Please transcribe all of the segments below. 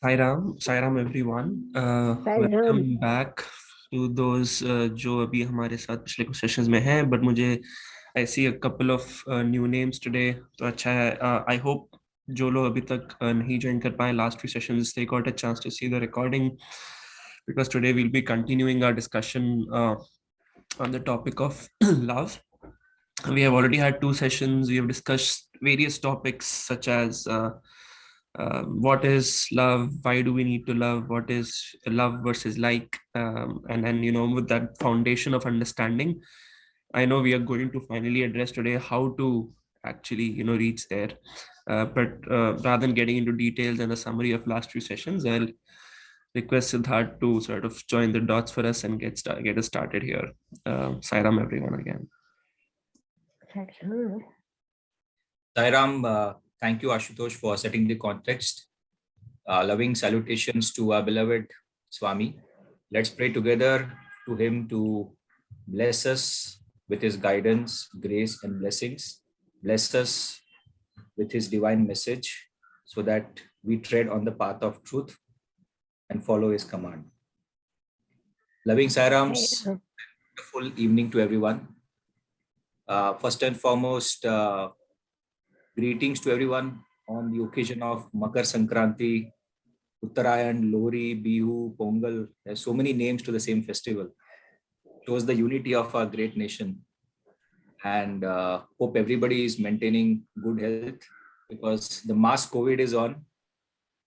Sai Ram everyone. Welcome back to those जो अभी हमारे साथ पिछले कुछ सेशंस में हैं, but मुझे I see a couple of new names today, तो अच्छा है. I hope जो लोग अभी तक नहीं join कर पाए last few sessions, they got a chance to see the recording, because today we'll be continuing our discussion on the topic of love. We have already had two sessions. We have discussed various topics such as what is love, why do we need to love, what is love versus like, and then with that foundation of understanding, I know we are going to finally address today how to actually reach there. But rather than getting into details and a summary of last few sessions, I'll request Siddharth to sort of join the dots for us and get us started here. Sairam everyone again. Sairam, thank you, Ashutosh, for setting the context. Loving salutations to our beloved Swami. Let's pray together to him to bless us with his guidance, grace, and blessings. Bless us with his divine message so that we tread on the path of truth and follow his command. Loving Sairams, wonderful evening to everyone. First and foremost, greetings to everyone on the occasion of Makar Sankranti, Uttarayan, Lohri, Bihu, Pongal. There's so many names to the same festival. Shows the unity of our great nation. And hope everybody is maintaining good health, because the mass COVID is on.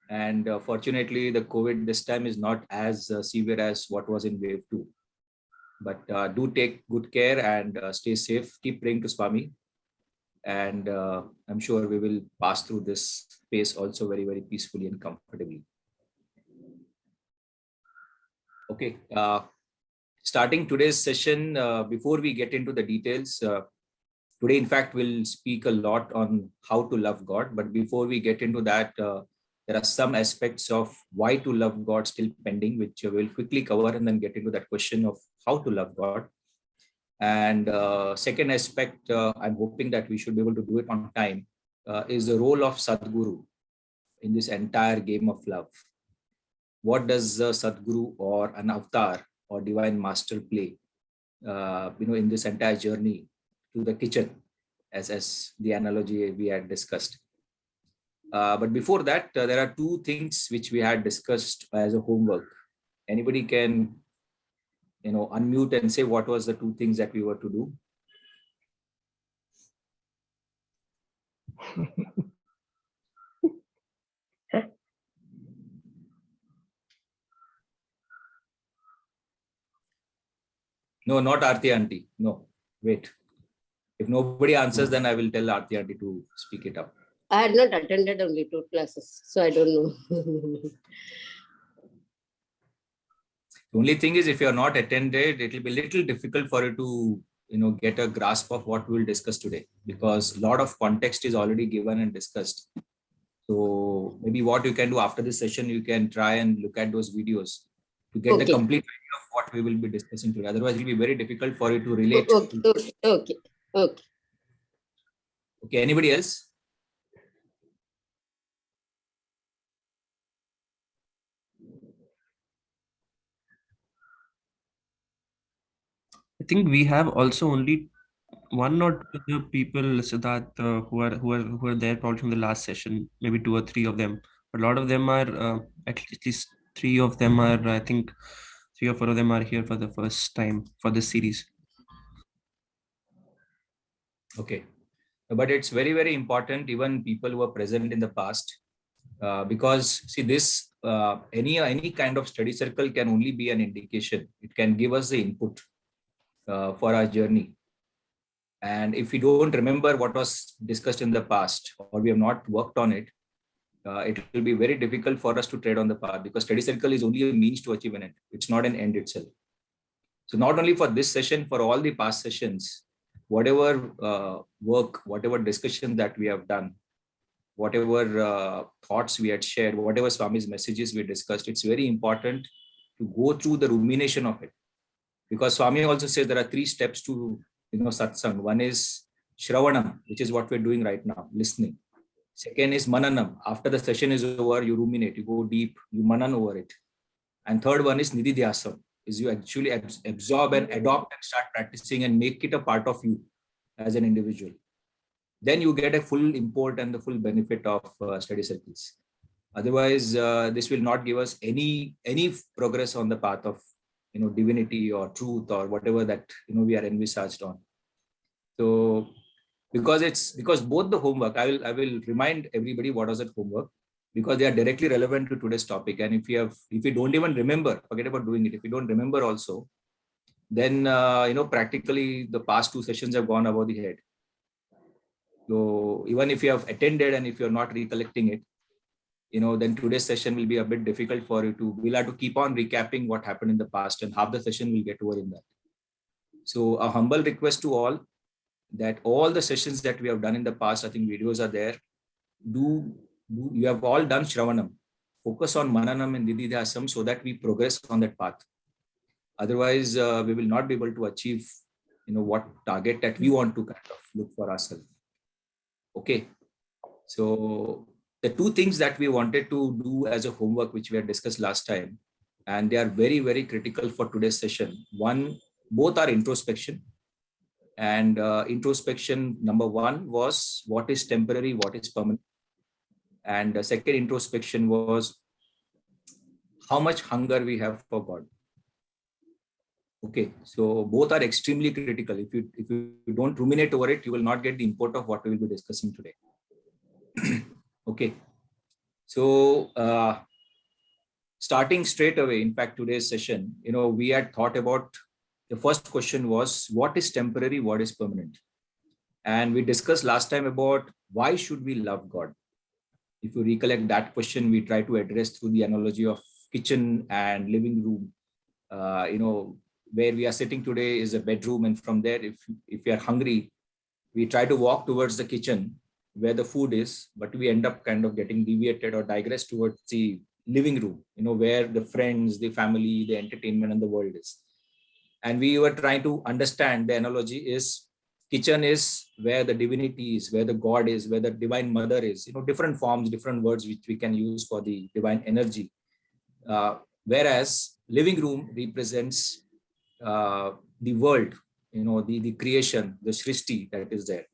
And fortunately, the COVID this time is not as severe as what was in wave 2. But do take good care and stay safe. Keep praying to Swami. And I'm sure we will pass through this phase also very, very peacefully and comfortably. Okay, starting today's session, before we get into the details, today, in fact, we'll speak a lot on how to love God. But before we get into that, there are some aspects of why to love God still pending, which we'll quickly cover, and then get into that question of how to love God. And second aspect, I'm hoping that we should be able to do it on time, is the role of Sadguru in this entire game of love. What does Sadguru or an avatar or divine master play, in this entire journey to the kitchen, as the analogy we had discussed. But before that, there are two things which we had discussed as a homework. Anybody can unmute and say what was the two things that we were to do. No, not Aarti Aunty. No, wait. If nobody answers, then I will tell Aarti Aunty to speak it up. I had not attended only 2 classes, so I don't know. The only thing is, if you are not attended, it will be a little difficult for you to get a grasp of what we will discuss today, because a lot of context is already given and discussed. So maybe what you can do after this session, you can try and look at those videos to get the complete idea of what we will be discussing today. Otherwise, it will be very difficult for you to relate. Okay. Anybody else? I think we have also only one or two people, Siddharth, who are there probably from the last session, maybe 2 or 3 of them. But a lot of them are, at least 3 of them are, I think 3 or 4 of them are here for the first time for this series. Okay. But it's very, very important, even people who are present in the past, because see this, any kind of study circle can only be an indication. It can give us the input for our journey. And if we don't remember what was discussed in the past, or we have not worked on it, it will be very difficult for us to tread on the path, because study circle is only a means to achieve an end. It's not an end itself. So not only for this session, for all the past sessions, whatever work, whatever discussion that we have done, whatever thoughts we had shared, whatever Swami's messages we discussed, it's very important to go through the rumination of it. Because Swami also says there are 3 steps to Satsang. One is Shravanam, which is what we're doing right now, listening. Second is mananam. After the session is over, you ruminate, you go deep, you manan over it. And third one is nididhyasam, is you actually absorb and adopt and start practicing and make it a part of you as an individual. Then you get a full import and the full benefit of study circles. Otherwise, this will not give us any progress on the path of divinity or truth or whatever that we are envisaged on. So because both the homework, I will remind everybody what was that homework, because they are directly relevant to today's topic. And if you don't even remember, forget about doing it. If you don't remember also, then practically the past 2 sessions have gone above the head. So even if you have attended and if you're not recollecting it, then today's session will be a bit difficult for you we'll have to keep on recapping what happened in the past, and half the session will get over in that. So a humble request to all, that all the sessions that we have done in the past, I think videos are there. You have all done Shravanam. Focus on Mananam and Nididhyasam so that we progress on that path. Otherwise, we will not be able to achieve, what target that we want to kind of look for ourselves. Okay. So the 2 things that we wanted to do as a homework, which we had discussed last time, and they are very, very critical for today's session. Both are introspection. And introspection number 1 was what is temporary, what is permanent. And the second introspection was how much hunger we have for God. Okay, so both are extremely critical. If you don't ruminate over it, you will not get the import of what we will be discussing today. Okay, so starting straight away, in fact, today's session, we had thought about, the first question was, what is temporary, what is permanent? And we discussed last time about why should we love God? If you recollect that question, we try to address through the analogy of kitchen and living room. Where we are sitting today is a bedroom, and from there, if we are hungry, we try to walk towards the kitchen where the food is, but we end up kind of getting deviated or digress towards the living room, where the friends, the family, the entertainment, and the world is. And we were trying to understand, the analogy is, kitchen is where the divinity is, where the God is, where the divine mother is, different forms, different words which we can use for the divine energy. Whereas living room represents the world, the creation, the Srishti that is there.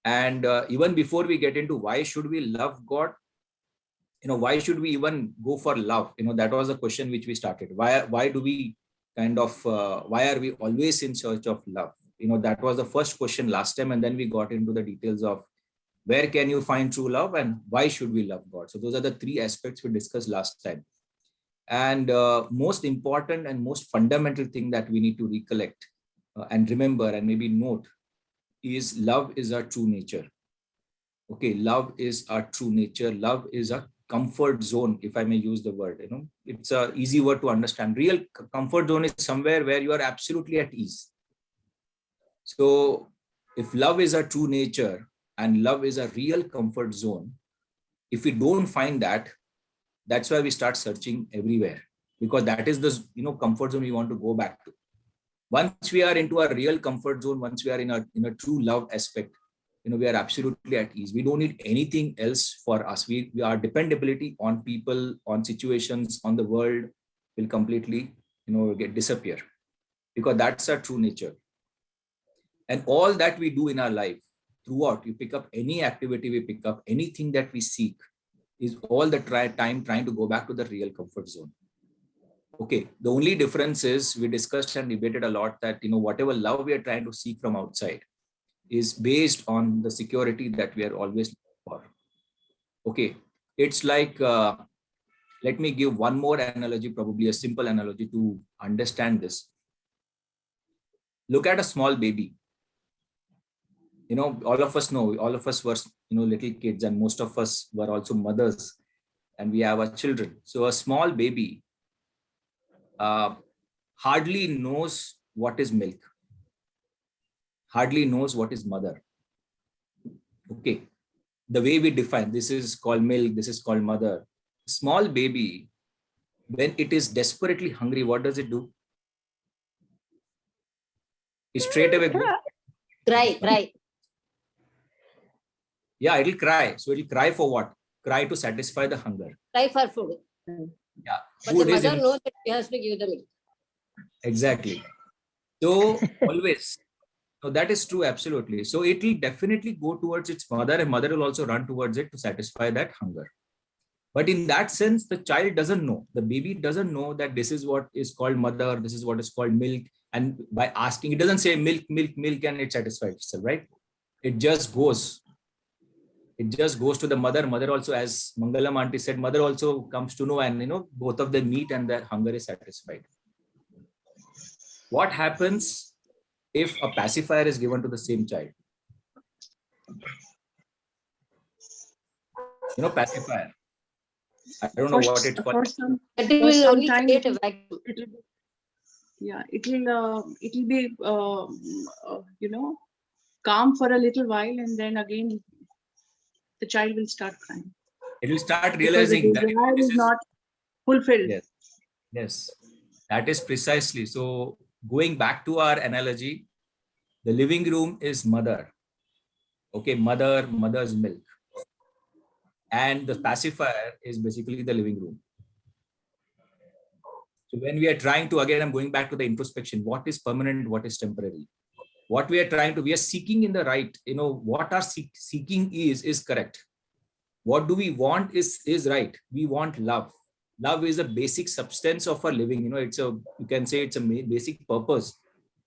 And even before we get into why should we love God, why should we even go for love? That was a question which we started. Why do we kind of, why are we always in search of love? That was the first question last time. And then we got into the details of where can you find true love and why should we love God? So those are the 3 aspects we discussed last time. And most important and most fundamental thing that we need to recollect and remember and maybe note is love is our true nature. Okay, love is our true nature. Love is a comfort zone, if I may use the word. It's an easy word to understand. Real comfort zone is somewhere where you are absolutely at ease. So if love is our true nature and love is a real comfort zone, if we don't find that, that's why we start searching everywhere, because that is the comfort zone we want to go back to. Once we are into a real comfort zone, once we are in a true love aspect, we are absolutely at ease. We don't need anything else for us. Our dependability on people, on situations, on the world will completely, disappear, because that's our true nature. And all that we do in our life, throughout, you pick up any activity, we pick up anything that we seek, is all the time trying to go back to the real comfort zone. Okay, the only difference is we discussed and debated a lot that, whatever love we are trying to seek from outside is based on the security that we are always looking for. Okay, it's like, let me give one more analogy, probably a simple analogy to understand this. Look at a small baby. All of us know, all of us were, little kids, and most of us were also mothers, and we have our children. So a small baby hardly knows what is milk, hardly knows what is mother. Okay, the way we define, this is called milk, this is called mother. Small baby, when it is desperately hungry, what does it do? It straight away goes, Cry. Yeah, it'll cry. So it'll cry for what? Cry to satisfy the hunger. Cry for food. Yeah. But Food the is mother knows that she has to give the milk. exactly. So always. So that is true, absolutely. So it will definitely go towards its mother, and mother will also run towards it to satisfy that hunger. But in that sense, the child doesn't know. The baby doesn't know that this is what is called mother, this is what is called milk. And by asking, it doesn't say milk, milk, milk, and it satisfies itself, right? It just goes. It just goes to the mother. Mother also, as Mangalam auntie said, mother also comes to know, and both of them meet and their hunger is satisfied. What happens if a pacifier is given to the same child? Pacifier. I don't know what it's called. But it will only create a vacuum. It'll be calm for a little while, and then again the child will start crying. It will start realizing that this is not fulfilled. Yes, yes, that is precisely. So going back to our analogy, the living room is mother. Okay, mother's milk. And the pacifier is basically the living room. So when we are trying to, again, I'm going back to the introspection, what is permanent, what is temporary? What we are seeking in the right, what our seeking is correct. What do we want is right. We want love. Love is a basic substance of our living. You can say it's a basic purpose.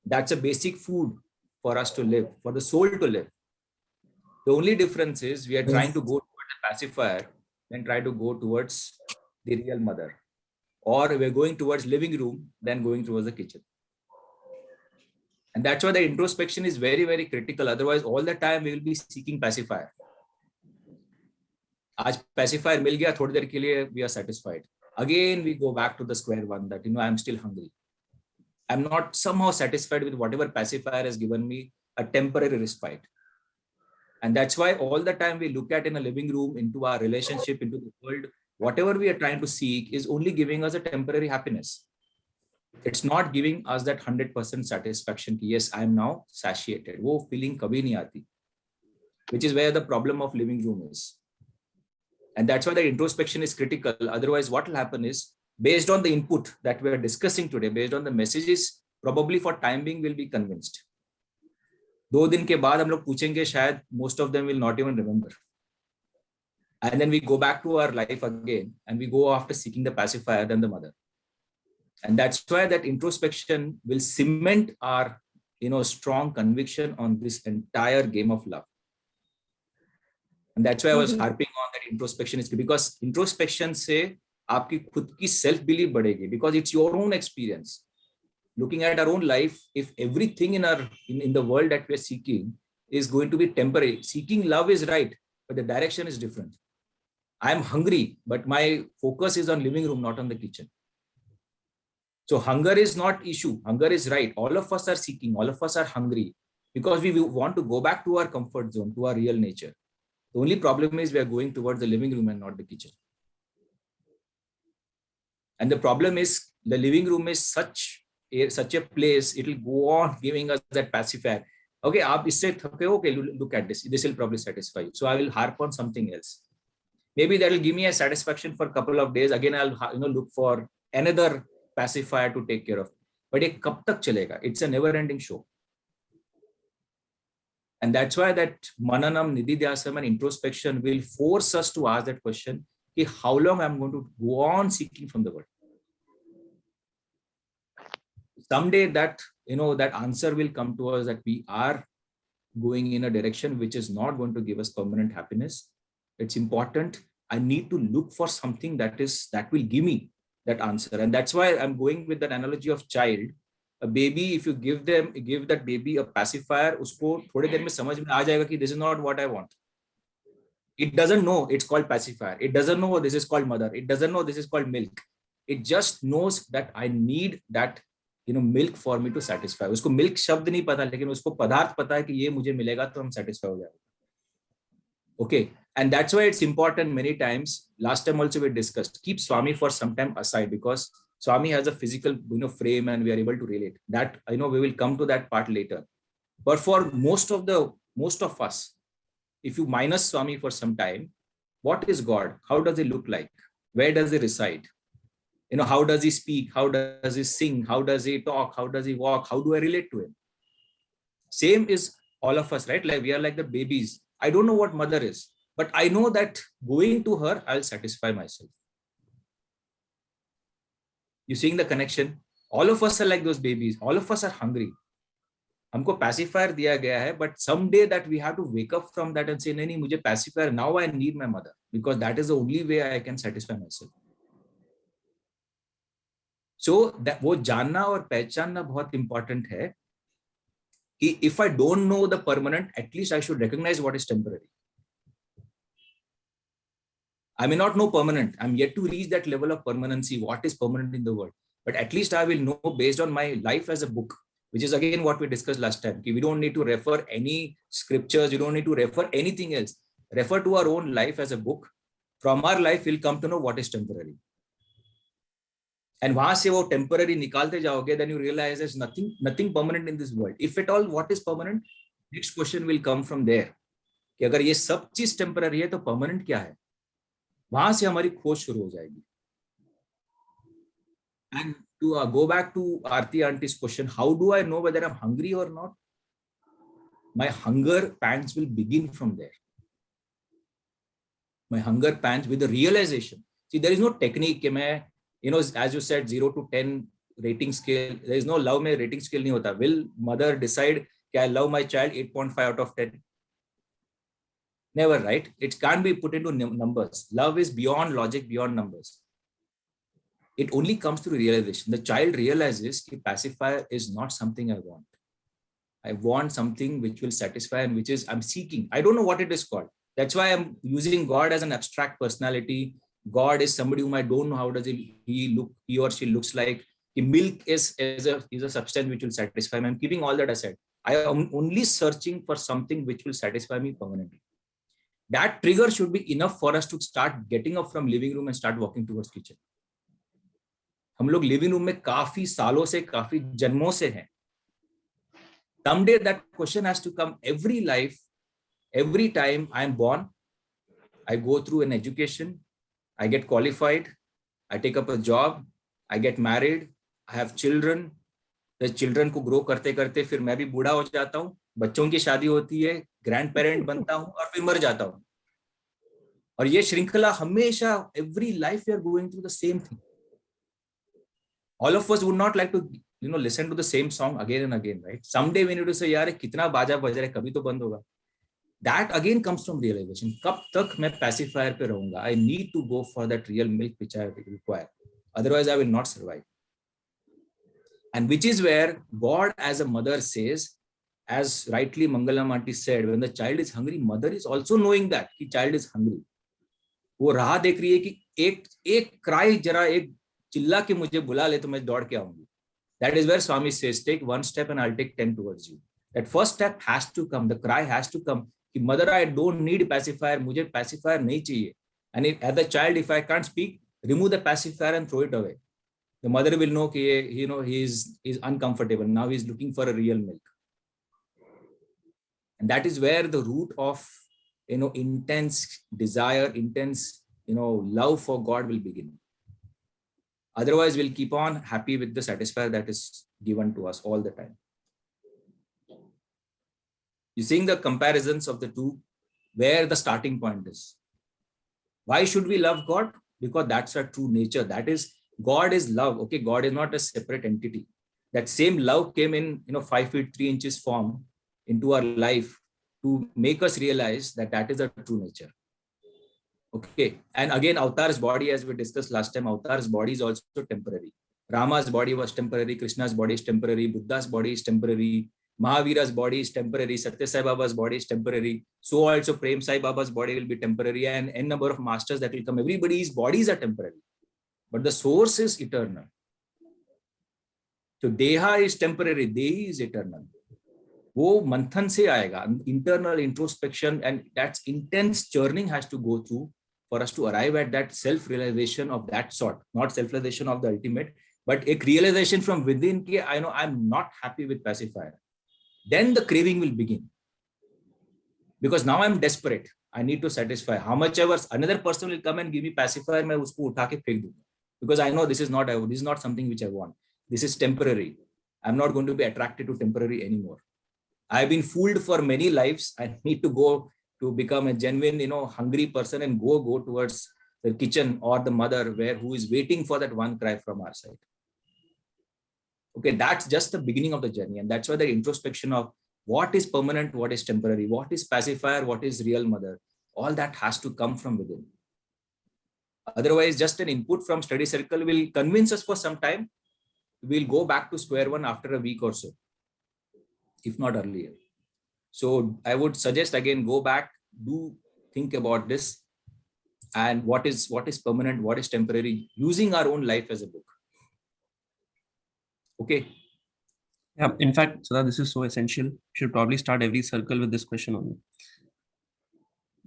That's a basic food for us to live, for the soul to live. The only difference is we are trying to go towards a pacifier, then try to go towards the real mother. Or we're going towards living room, then going towards the kitchen. And that's why the introspection is very, very critical. Otherwise, all the time we will be seeking pacifier. आज pacifier मिल गया, थोड़ी देर के लिए we are satisfied. Again, we go back to the square one that, I'm still hungry. I'm not somehow satisfied with whatever pacifier has given me a temporary respite. And that's why all the time we look at in a living room, into our relationship, into the world, whatever we are trying to seek is only giving us a temporary happiness. It's not giving us that 100% satisfaction. Yes, I am now satiated. Wo feeling kabhi nahi aati. Which is where the problem of living room is. And that's why the introspection is critical. Otherwise, what will happen is, based on the input that we are discussing today, based on the messages, probably for time being will be convinced. 2 दिन के बाद हम लोग पूछेंगे, शायद most of them will not even remember. And then we go back to our life again, and we go after seeking the pacifier than the mother. And that's why that introspection will cement our, strong conviction on this entire game of love. And that's why I was harping on that introspection is because introspection से आपकी खुद की self belief बढ़ेगी, because it's your own experience. Looking at our own life, if everything in the world that we're seeking is going to be temporary, seeking love is right, but the direction is different. I'm hungry, but my focus is on living room, not on the kitchen. So hunger is not issue. Hunger is right. All of us are seeking. All of us are hungry because we want to go back to our comfort zone, to our real nature. The only problem is we are going towards the living room and not the kitchen. And the problem is the living room is such a place, it will go on giving us that pacifier. Okay, look at this. This will probably satisfy you. So I will harp on something else. Maybe that will give me a satisfaction for a couple of days. Again, I'll look for another pacifier to take care of. But it kab tak chalega? It's a never-ending show. And that's why that mananam, nididhyasam, and introspection will force us to ask that question: how long I'm going to go on seeking from the world? Someday that that answer will come to us, that we are going in a direction which is not going to give us permanent happiness. It's important. I need to look for something that will give me that answer. And that's why I'm going with that analogy of child. A baby, if you give that baby a pacifier, usko thode der mein samajh mein aa jayega ki this is not what I want. It doesn't know it's called pacifier. It doesn't know this is called mother. It doesn't know this is called milk. It just knows that I need that milk for me to satisfy. Usko milk शब्द नहीं पता, लेकिन उसको पदार्थ पता है कि ये मुझे मिलेगा तो हम satisfy हो जाएंगे. Okay, and that's why it's important many times. Last time also we discussed, keep Swami for some time aside, because Swami has a physical frame and we are able to relate. That we will come to that part later. But for most of us, if you minus Swami for some time, what is God? How does he look like? Where does he reside? How does he speak? How does he sing? How does he talk? How does he walk? How do I relate to him? Same is all of us, right? Like we are like the babies. I don't know what mother is, but I know that going to her, I'll satisfy myself. You seeing the connection? All of us are like those babies. All of us are hungry. हमको pacifier दिया गया है, but someday that we have to wake up from that and say, नहीं, मुझे pacifier, now I need my mother, because that is the only way I can satisfy myself. So that वो जानना और पहचानना बहुत important है कि if I don't know the permanent, at least I should recognize what is temporary. I may not know permanent. I'm yet to reach that level of permanency, what is permanent in the world. But at least I will know based on my life as a book, which is again what we discussed last time. We don't need to refer any scriptures. You don't need to refer anything else. Refer to our own life as a book. From our life, we'll come to know what is temporary. And वहां से वो temporary निकालते जाओगे, then you realize there's nothing permanent in this world. If at all, what is permanent? Next question will come from there. कि अगर ये सब चीज temporary है, तो permanent क्या है? वहां से हमारी खोज शुरू हो जाएगी. And to go back to Aarti auntie's question, how do I know whether I'm hungry or not? My hunger pants will begin from there. My hunger pants with the realization. See, there is no technique कि मैं, as you said, 0 to 10 rating scale. There is no love में rating scale नहीं होता. Will mother decide कि I love my child 8.5 out of 10? Never, right? It can't be put into numbers. Love is beyond logic, beyond numbers. It only comes through realization. The child realizes that pacifier is not something I want. I want something which will satisfy and which is I'm seeking. I don't know what it is called. That's why I'm using God as an abstract personality. God is somebody whom I don't know how does he look, he or she looks like. Milk is a substance which will satisfy me. I'm keeping all that aside. I am only searching for something which will satisfy me permanently. That trigger should be enough for us to start getting up from living room and start walking towards kitchen. हम लोग living room में काफी सालों से, काफी जन्मों से हैं. Someday that question has to come. Every life, every time I am born, I go through an education, I get qualified, I take up a job, I get married, I have children. The children को grow करते करते फिर मैं भी बूढ़ा हो जाता हूँ, बच्चों की शादी होती है, ग्रैंड पेरेंट बनता हूँ और फिर मर जाता हूँ. और ये श्रृंखला हमेशा, every life we are going through the same thing. All of us would not like to listen to the same song again and again, right? Someday we need to say, यार कितना बाजा बज रहा है, कभी तो बंद होगा. That again comes from realization. कब तक मैं pacifier पे रहूंगा? I need to go for that real milk which I require. Otherwise, I will not survive. And which is where God as a mother says, as rightly Mangalam auntie said, when the child is hungry, mother is also knowing that the child is hungry. वो राह देख रही है कि एक cry जरा एक चिल्ला के मुझे बुला ले तो मैं दौड़ के आऊंगी. That is where Swami says, take one step and I'll take 10 towards you. That first step has to come. The cry has to come. कि mother, I don't need pacifier. मुझे pacifier नहीं चाहिए. And as a child, if I can't speak, remove the pacifier and throw it away. The mother will know कि he is uncomfortable. Now he is looking for a real milk. And that is where the root of intense desire, intense love for God will begin. Otherwise, we'll keep on happy with the satisfier that is given to us all the time. You're seeing the comparisons of the two, where the starting point is. Why should we love God? Because that's our true nature. That is, God is love. Okay, God is not a separate entity. That same love came in 5 feet 3 inches form into our life to make us realize that that is our true nature. Okay, and again, Avatar's body, as we discussed last time, Avatar's body is also temporary. Rama's body was temporary, Krishna's body is temporary, Buddha's body is temporary, Mahavira's body is temporary, Satya Sai Baba's body is temporary. So also Prem Sai Baba's body will be temporary, and n number of masters that will come. Everybody's bodies are temporary, but the source is eternal. So Deha is temporary, Dehi is eternal. वो मंथन से आएगा, internal introspection, and that's intense churning has to go through for us to arrive at that self-realization of that sort, not self-realization of the ultimate, but a realization from within, I know I'm not happy with pacifier. Then the craving will begin. Because now I'm desperate. I need to satisfy. How much ever another person will come and give me pacifier, मैं उसको उठा के फेंक दूंगा. Because I know this is not something which I want. This is temporary. I'm not going to be attracted to temporary anymore. I've been fooled for many lives. I need to go to become a genuine, hungry person and go towards the kitchen or the mother who is waiting for that one cry from our side. Okay, that's just the beginning of the journey. And that's why the introspection of what is permanent, what is temporary, what is pacifier, what is real mother, all that has to come from within. Otherwise, just an input from study circle will convince us for some time. We'll go back to square one after a week or so, if not earlier. So I would suggest again, go back, do think about this, and what is permanent, what is temporary, using our own life as a book. Okay. Yeah, in fact, Siddharth, this is so essential. You should probably start every circle with this question only.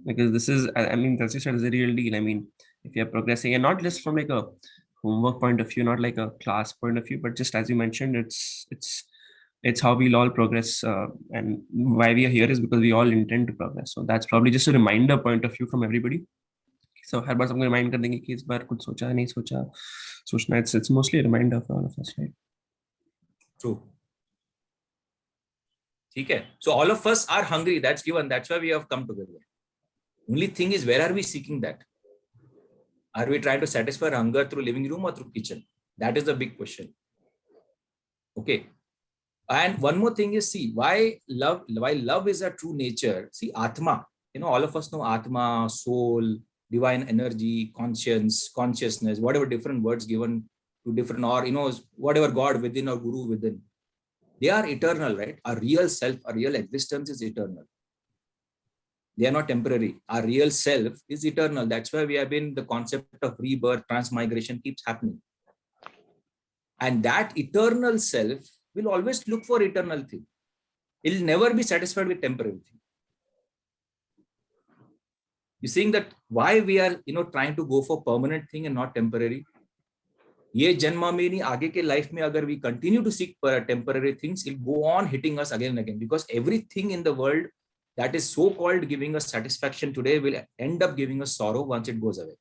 Because this is, I mean, as you said, is a real deal. I mean, if you're progressing, and not just from like a homework point of view, not like a class point of view, but just as you mentioned, it's how we'll all progress. And why we are here is because we all intend to progress. So that's probably just a reminder point of view from everybody. So हर बार सबको remind कर देंगे कि इस बार कुछ सोचा नहीं सोचा सोचना. It's mostly a reminder for all of us, right? True. Okay. So all of us are hungry. That's given. That's why we have come together. Only thing is, where are we seeking that? Are we trying to satisfy hunger through living room or through kitchen? That is the big question. Okay. And one more thing is, see, why love is a true nature. See, Atma, all of us know Atma, soul, divine energy, consciousness, whatever different words given to different, or, whatever God within or Guru within. They are eternal, right? Our real self, our real existence is eternal. They are not temporary. Our real self is eternal. That's why we have been, the concept of rebirth, transmigration keeps happening. And that eternal self will always look for eternal thing. It will never be satisfied with temporary thing. You're seeing that why we are, trying to go for permanent thing and not temporary. ये जन्म में नहीं, आगे के life में अगर we continue to seek temporary things, it'll go on hitting us again and again, because everything in the world that is so-called giving us satisfaction today will end up giving us sorrow once it goes away.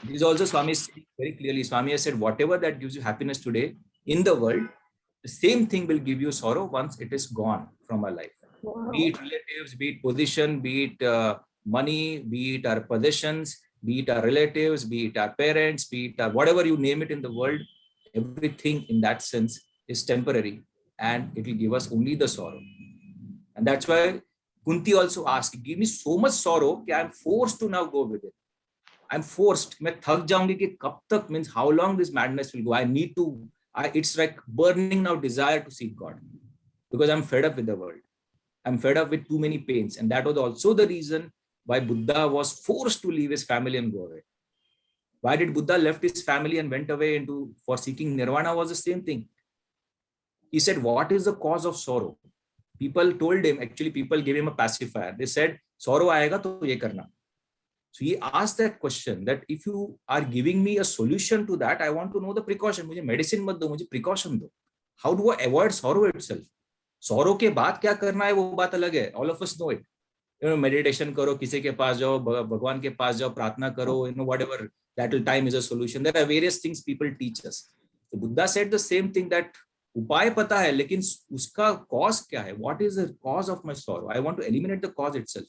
This is also Swami said very clearly. Swami has said, whatever that gives you happiness today in the world, the same thing will give you sorrow once it is gone from our life. Wow. Be it relatives, be it position, be it money, be it our possessions, be it our relatives, be it our parents, be it our, whatever you name it in the world, everything in that sense is temporary, and it will give us only the sorrow. And that's why Kunti also asked, give me so much sorrow that I'm forced to now go with it. I'm forced. मैं थक जाऊंगी कि कब तक, means how long this madness will go. I need to, it's like burning now desire to seek God, because I'm fed up with the world. I'm fed up with too many pains. And that was also the reason why Buddha was forced to leave his family and go away. Why did Buddha left his family and went away for seeking nirvana? Was the same thing. He said, what is the cause of sorrow? People told him, actually people gave him a pacifier. They said, sorrow aayega to ye karna. So he asked that question, that if you are giving me a solution to that, I want to know the precaution. मुझे medicine मत दो, मुझे precaution दो. How do I avoid sorrow itself? Sorrow के बाद क्या करना है वो बात अलग है. All of us know it. Meditation करो, किसी के पास जाओ, भगवान के पास जाओ, प्रार्थना करो, whatever, that will time is a solution. There are various things people teach us. So Buddha said the same thing, that उपाय पता है, लेकिन उसका cause क्या है? What is the cause of my sorrow? I want to eliminate the cause itself,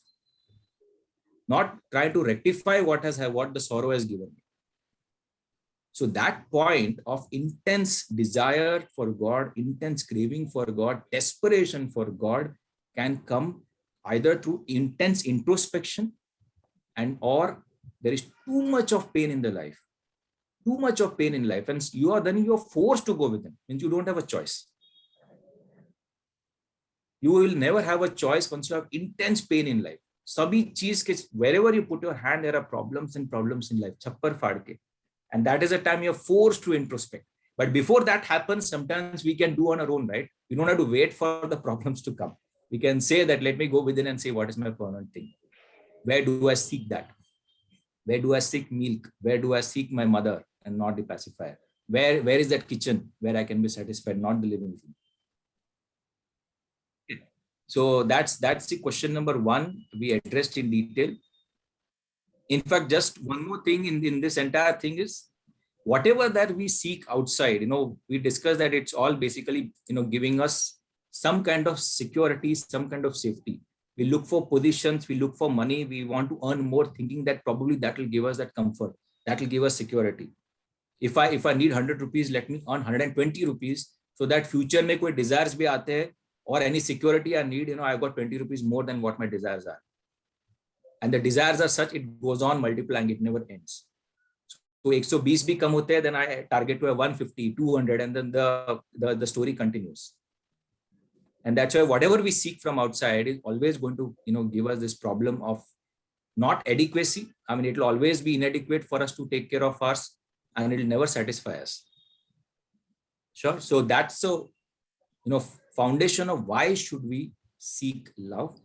not try to rectify what the sorrow has given me. So that point of intense desire for God, intense craving for God, desperation for God can come either through intense introspection, or there is too much of pain in the life. Too much of pain in life, and you are forced to go with him. Means you don't have a choice. You will never have a choice once you have intense pain in life. Sabhi cheez ke, wherever you put your hand, there are problems in life. Chappar faad ke. And that is a time you're forced to introspect. But before that happens, sometimes we can do on our own, right? We don't have to wait for the problems to come. We can say that, let me go within and say, what is my permanent thing? Where do I seek that? Where do I seek milk? Where do I seek my mother and not the pacifier? Where is that kitchen where I can be satisfied, not the living thing? So that's the question number one we addressed in detail. In fact, just one more thing in this entire thing is, whatever that we seek outside, we discussed that it's all basically, giving us some kind of security, some kind of safety. We look for positions, we look for money, we want to earn more, thinking that probably that will give us that comfort, that will give us security. If I need 100 rupees, let me earn 120 rupees, so that future mein koi desires bhi aate hai, or any security I need, I've got 20 rupees more than what my desires are. And the desires are such, it goes on multiplying, it never ends. So 120 bhi kam hote hai, then I target to a 150, 200, and then the story continues. And that's why whatever we seek from outside is always going to, give us this problem of not adequacy. I mean, it will always be inadequate for us to take care of us, and it will never satisfy us. Sure. So that's the, foundation of why should we seek love?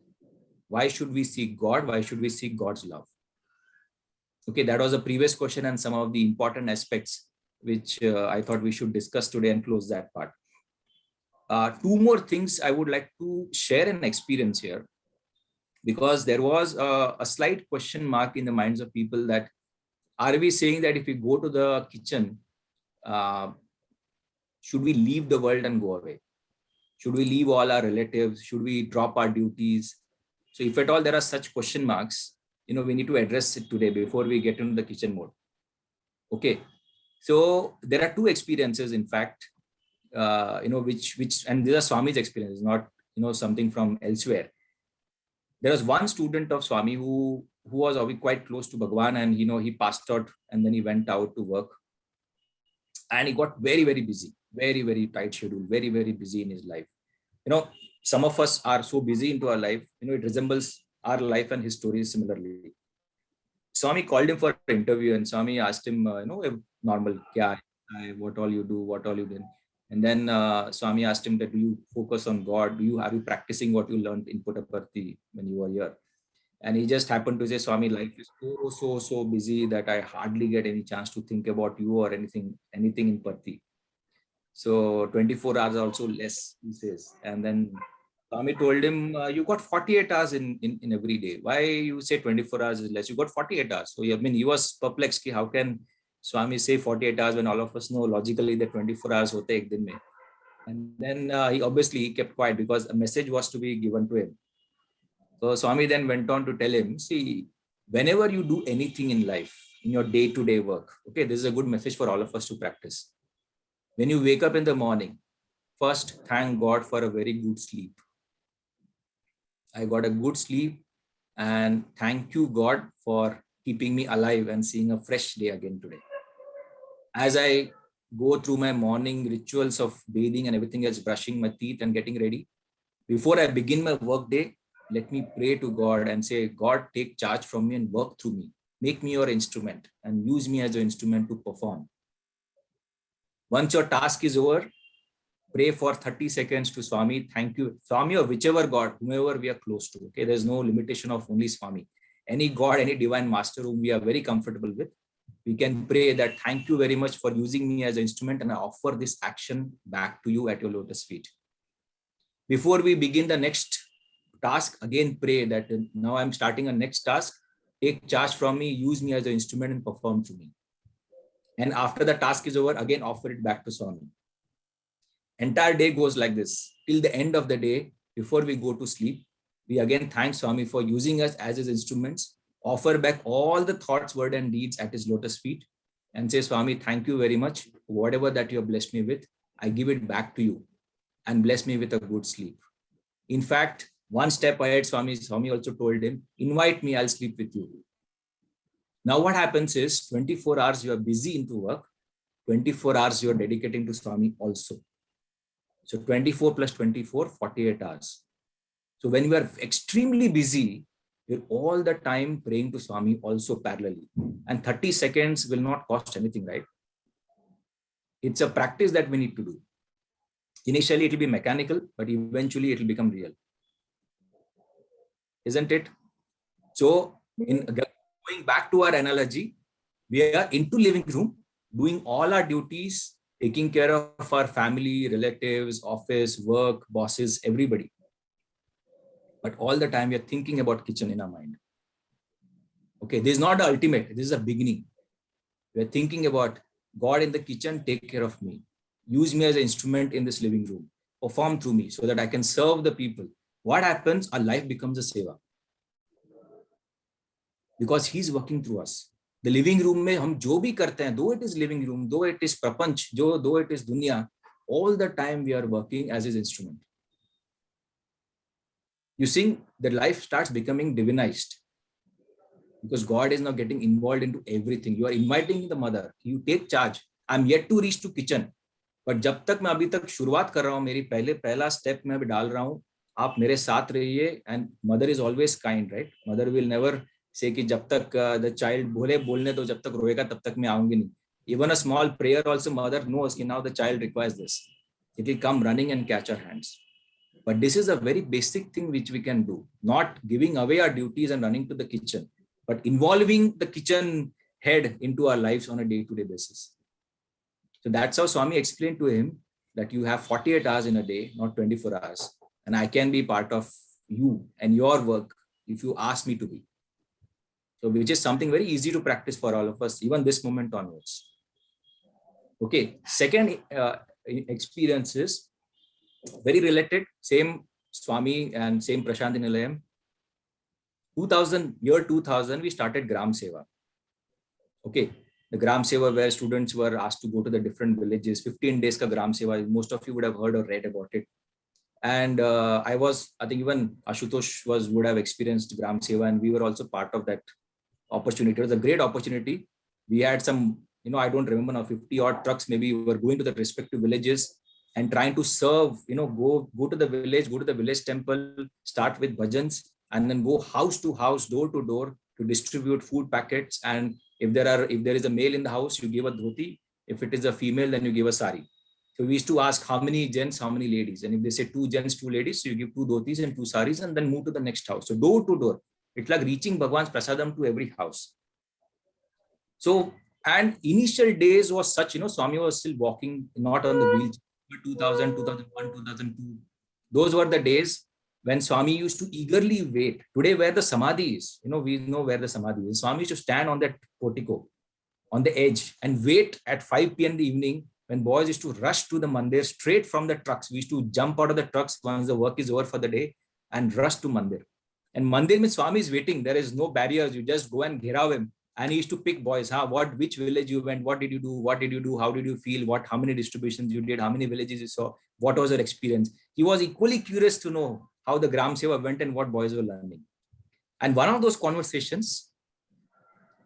Why should we seek God? Why should we seek God's love? Okay, that was a previous question and some of the important aspects which I thought we should discuss today and close that part. Two more things I would like to share an experience here, because there was a slight question mark in the minds of people that, are we saying that if we go to the kitchen, should we leave the world and go away? Should we leave all our relatives? Should we drop our duties? So if at all there are such question marks, we need to address it today before we get into the kitchen mode. Okay. So there are two experiences, in fact, which, and these are Swami's experiences, not, something from elsewhere. There was one student of Swami who was quite close to Bhagwan, and, he passed out and then he went out to work, and he got very, very busy, very, very tight schedule, very, very busy in his life. Some of us are so busy into our life, it resembles our life and his story similarly. Swami called him for an interview, and Swami asked him, normal, what all you do, what all you did. And then Swami asked him that, do you focus on God? Are you practicing what you learned in Puttaparthi when you were here? And he just happened to say, Swami, life is so busy that I hardly get any chance to think about you or anything in Parthi. So 24 hours also less, he says. And then Swami told him, you got 48 hours in every day. Why you say 24 hours is less? You got 48 hours. So he was perplexed. How can Swami say 48 hours when all of us know logically that 24 hours hote ek din mein? And then he kept quiet because a message was to be given to him. So Swami then went on to tell him, see, whenever you do anything in life, in your day-to-day work, okay, this is a good message for all of us to practice. When you wake up in the morning, first thank God for a very good sleep. I got a good sleep, and thank you, God, for keeping me alive and seeing a fresh day again today. As I go through my morning rituals of bathing and everything else, brushing my teeth and getting ready, before I begin my work day, let me pray to God and say, God, take charge from me and work through me. Make me your instrument and use me as an instrument to perform. Once your task is over, pray for 30 seconds to Swami. Thank you, Swami, or whichever God, whomever we are close to. Okay, there's no limitation of only Swami. Any God, any divine master whom we are very comfortable with, we can pray that thank you very much for using me as an instrument, and I offer this action back to you at your lotus feet. Before we begin the next task, again pray that now I'm starting a next task. Take charge from me, use me as an instrument and perform to me. And after the task is over, again offer it back to Swami. Entire day goes like this till the end of the day. Before we go to sleep, we again thank Swami for using us as his instruments, offer back all the thoughts, word and deeds at his lotus feet, and say, Swami, thank you very much. Whatever that you have blessed me with, I give it back to you, and bless me with a good sleep. In fact, one step ahead, Swami also told him, invite me, I'll sleep with you. Now what happens is 24 hours you are busy into work, 24 hours you are dedicating to Swami also. So 24 plus 24, 48 hours. So when we are extremely busy, we're all the time praying to Swami also parallelly. And 30 seconds will not cost anything, right? It's a practice that we need to do. Initially, it will be mechanical, but eventually it will become real. Isn't it? So going back to our analogy, we are into living room, doing all our duties, taking care of our family, relatives, office, work, bosses, everybody. but all the time we are thinking about kitchen in our mind. Okay, this is not the ultimate, this is a beginning. We are thinking about God in the kitchen, take care of me. Use me as an instrument in this living room. Perform through me so that I can serve the people. What happens? Our life becomes a seva. Because he's working through us. The living room में हम जो भी करते हैं, though it is living room, though it is prapanch, though it is dunya, all the time we are working as his instrument. You see, the life starts becoming divinized because God is now getting involved into everything. You are inviting the mother, you take charge. I'm yet to reach to kitchen, but जब तक मैं अभी तक शुरुआत कर रहा हूँ, मेरी पहला स्टेप मैं अभी डाल रहा हूँ, आप मेरे साथ रहिए. And mother is always kind, right? Mother will never say कि जब तक the child बोलने दो, जब तक रोएगा तब तक मैं आऊंगी नहीं. Even a small prayer also, mother knows कि now the child requires this. It will come running and catch our hands. But this is a very basic thing which we can do, not giving away our duties and running to the kitchen, but involving the kitchen head into our lives on a day-to-day basis. So that's how Swami explained to him that you have 48 hours in a day, not 24 hours. And I can be part of you and your work if you ask me to be. So which is something very easy to practice for all of us, even this moment onwards. Okay, second experience is very related, same Swami and same Prashant Nilayam. 2000, we started Gram Seva. Okay, the Gram Seva where students were asked to go to the different villages, 15 days ka Gram Seva. Most of you would have heard or read about it. And I think even Ashutosh would have experienced Gram Seva, and we were also part of that opportunity. It was a great opportunity. We had some, I don't remember now, 50 odd trucks maybe. We were going to the respective villages and trying to serve, go to the village temple, start with bhajans, and then go house to house, door to door to distribute food packets. And if there is a male in the house, you give a dhoti. If it is a female, then you give a sari. So we used to ask how many gents, how many ladies. And if they say 2 gents, 2 ladies, so you give 2 dhotis and 2 saris and then move to the next house. So door to door. It's like reaching Bhagwan's prasadam to every house. So, and initial days was such, Swami was still walking, not on the wheelchair. 2000, 2001, 2002. Those were the days when Swami used to eagerly wait. Today, where the Samadhi is, we know where the Samadhi is. Swami used to stand on that portico, on the edge, and wait at 5 p.m. in the evening when boys used to rush to the mandir straight from the trucks. We used to jump out of the trucks once the work is over for the day and rush to mandir. And mandir means Swami is waiting. There is no barriers. You just go and gherav him. And he used to pick boys. Which village you went? What did you do? What did you do? How did you feel? How many distributions you did? How many villages you saw? What was your experience? He was equally curious to know how the Gram Seva went and what boys were learning. And one of those conversations,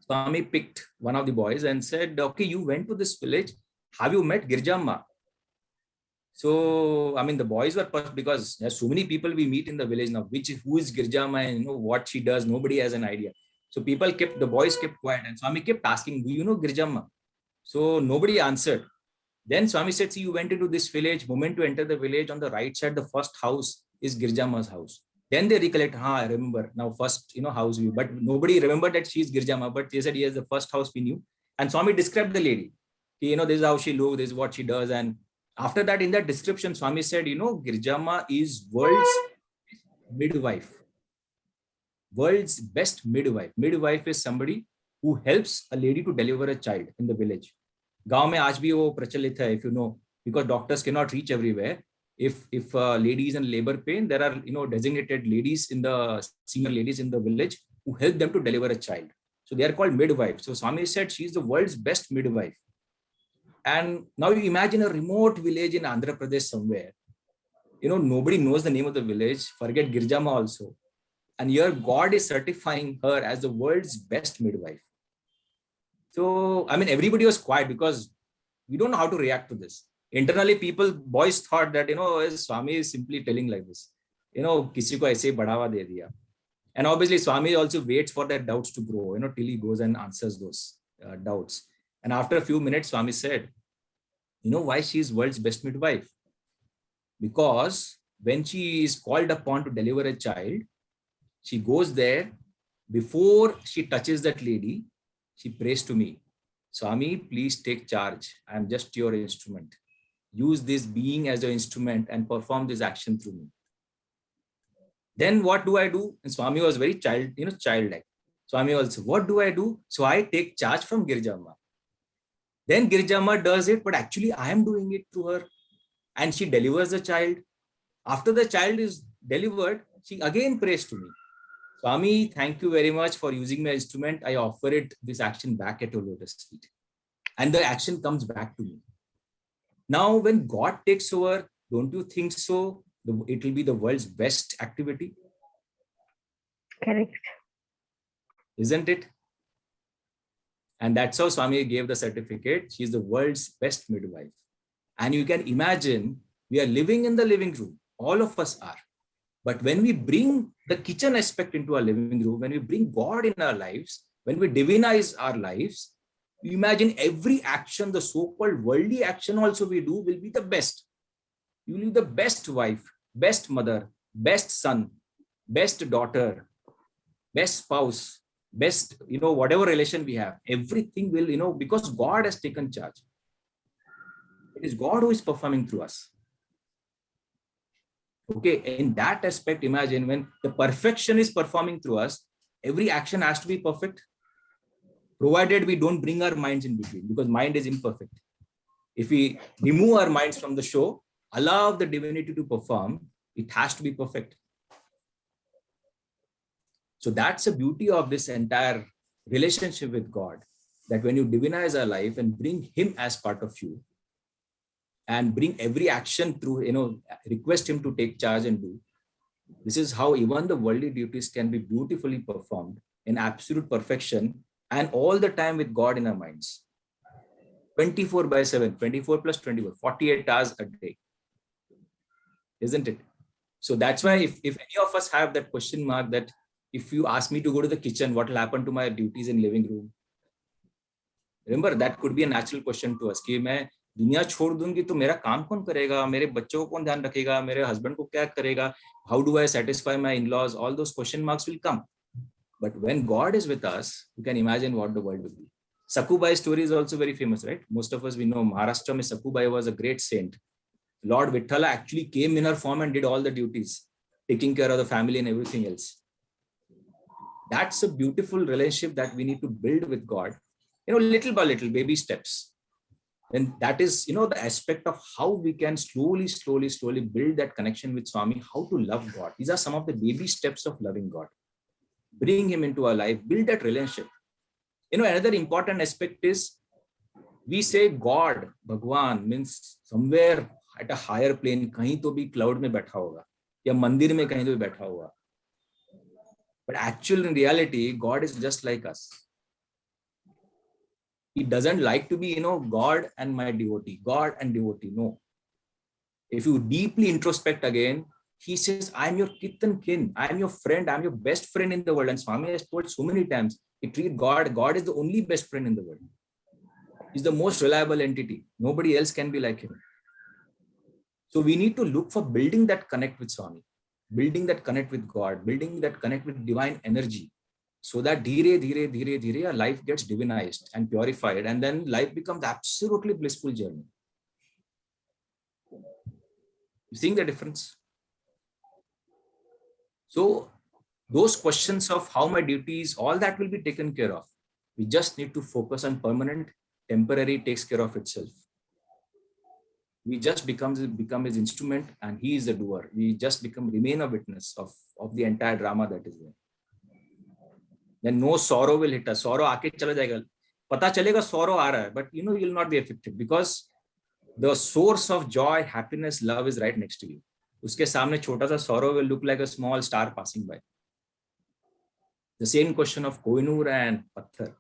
Swami picked one of the boys and said, okay, you went to this village. Have you met Girjamma? So, the boys were first because there's so many people we meet in the village now, who is Girjamma and what she does. Nobody has an idea. So the boys kept quiet and Swami kept asking, do you know Girjamma? So nobody answered. Then Swami said, see, you went into this village, moment to enter the village, on the right side, the first house is Girjamma's house. Then they recollect, I remember now first, house view, but nobody remembered that she's Girjamma, but they said, yes, the first house we knew. And Swami described the lady. This is how she looks, this is what she does. And after that, in that description, Swami said, Girjamma is world's midwife. World's best midwife. Midwife is somebody who helps a lady to deliver a child in the village. Gaon mein aaj bhi wo prachalit hai, if you know, because doctors cannot reach everywhere. If a lady is in labor pain, there are designated ladies senior ladies in the village who help them to deliver a child. So they are called midwives. So Swami said she is the world's best midwife. And now you imagine a remote village in Andhra Pradesh somewhere. Nobody knows the name of the village. Forget Girjamma also. And here God is certifying her as the world's best midwife. So, everybody was quiet because we don't know how to react to this. Internally, boys thought that, Swami is simply telling like this. Kisi ko aise badhawa de diya. And obviously, Swami also waits for their doubts to grow, till he goes and answers those doubts. And after a few minutes, Swami said, why she is world's best midwife? Because when she is called upon to deliver a child, she goes there, before she touches that lady, she prays to me, Swami, please take charge. I am just your instrument. Use this being as your instrument and perform this action through me. Then what do I do? And Swami was very childlike. Swami also, what do I do? So I take charge from Girjamma. Then Girjamma does it, but actually I am doing it to her. And she delivers the child. After the child is delivered, she again prays to me. Swami, thank you very much for using my instrument. I offer it this action back at your lotus feet. And the action comes back to me. Now, when God takes over, don't you think so? It will be the world's best activity. Correct. Isn't it? And that's how Swami gave the certificate. She is the world's best midwife. And you can imagine, we are living in the living room. All of us are. But when we bring the kitchen aspect into our living room, when we bring God in our lives, when we divinize our lives, you imagine every action, the so-called worldly action also we do will be the best. You will be the best wife, best mother, best son, best daughter, best spouse, best, whatever relation we have, everything will, because God has taken charge. It is God who is performing through us. Okay, in that aspect, imagine when the perfection is performing through us, every action has to be perfect, provided we don't bring our minds in between, because mind is imperfect. If we remove our minds from the show, allow the divinity to perform, it has to be perfect. So that's the beauty of this entire relationship with God, that when you divinize our life and bring Him as part of you, and bring every action through, request Him to take charge and do. This is how even the worldly duties can be beautifully performed in absolute perfection, and all the time with God in our minds. 24/7, 24 plus 24, 48 hours a day. Isn't it? So that's why if any of us have that question mark, that if you ask me to go to the kitchen, what will happen to my duties in living room? Remember, that could be a natural question to us. कि मैं दुनिया छोड़ दूंगी तो मेरा काम कौन करेगा, मेरे बच्चों को कौन ध्यान रखेगा, मेरे हस्बैंड को क्या करेगा, how do I satisfy my in-laws? All those question marks will come. But when God is with us, you can imagine what the world will be. Sakubai's story is also very famous, right? Most of us, we know Maharashtra mein Sakubai was a great saint. Lord Vithala actually came in her form and did all the duties, taking care of the family and everything else. That's a beautiful relationship that we need to build with God, little by little, baby steps. And that is, the aspect of how we can slowly build that connection with Swami, how to love God. These are some of the baby steps of loving God. Bring Him into our life, build that relationship. Another important aspect is, we say God, Bhagwan, means somewhere at a higher plane, kahin to bhi cloud mein baitha hoga, ya mandir mein kahin to bhi baitha hoga. But actually, in reality, God is just like us. He doesn't like to be, God and my devotee, God and devotee. No. If you deeply introspect again, He says, I'm your kith and kin. I'm your friend. I'm your best friend in the world. And Swami has told so many times, he treat God. God is the only best friend in the world. He's the most reliable entity. Nobody else can be like Him. So we need to look for building that connect with Swami, building that connect with God, building that connect with divine energy, so that dhire, our life gets divinized and purified, and then life becomes absolutely blissful journey. You seeing the difference? So those questions of how my duties, all that will be taken care of. We just need to focus on permanent. Temporary takes care of itself. We just become His instrument, and He is the doer. We just remain a witness of the entire drama that is there. Then no sorrow will hit us. Sorrow aake chala jayega. Pata chalega sorrow aa raha hai, but you will not be affected, because the source of joy, happiness, love is right next to you. Uske samne chota sa sorrow will look like a small star passing by. The same question of Kohinoor and Patthar.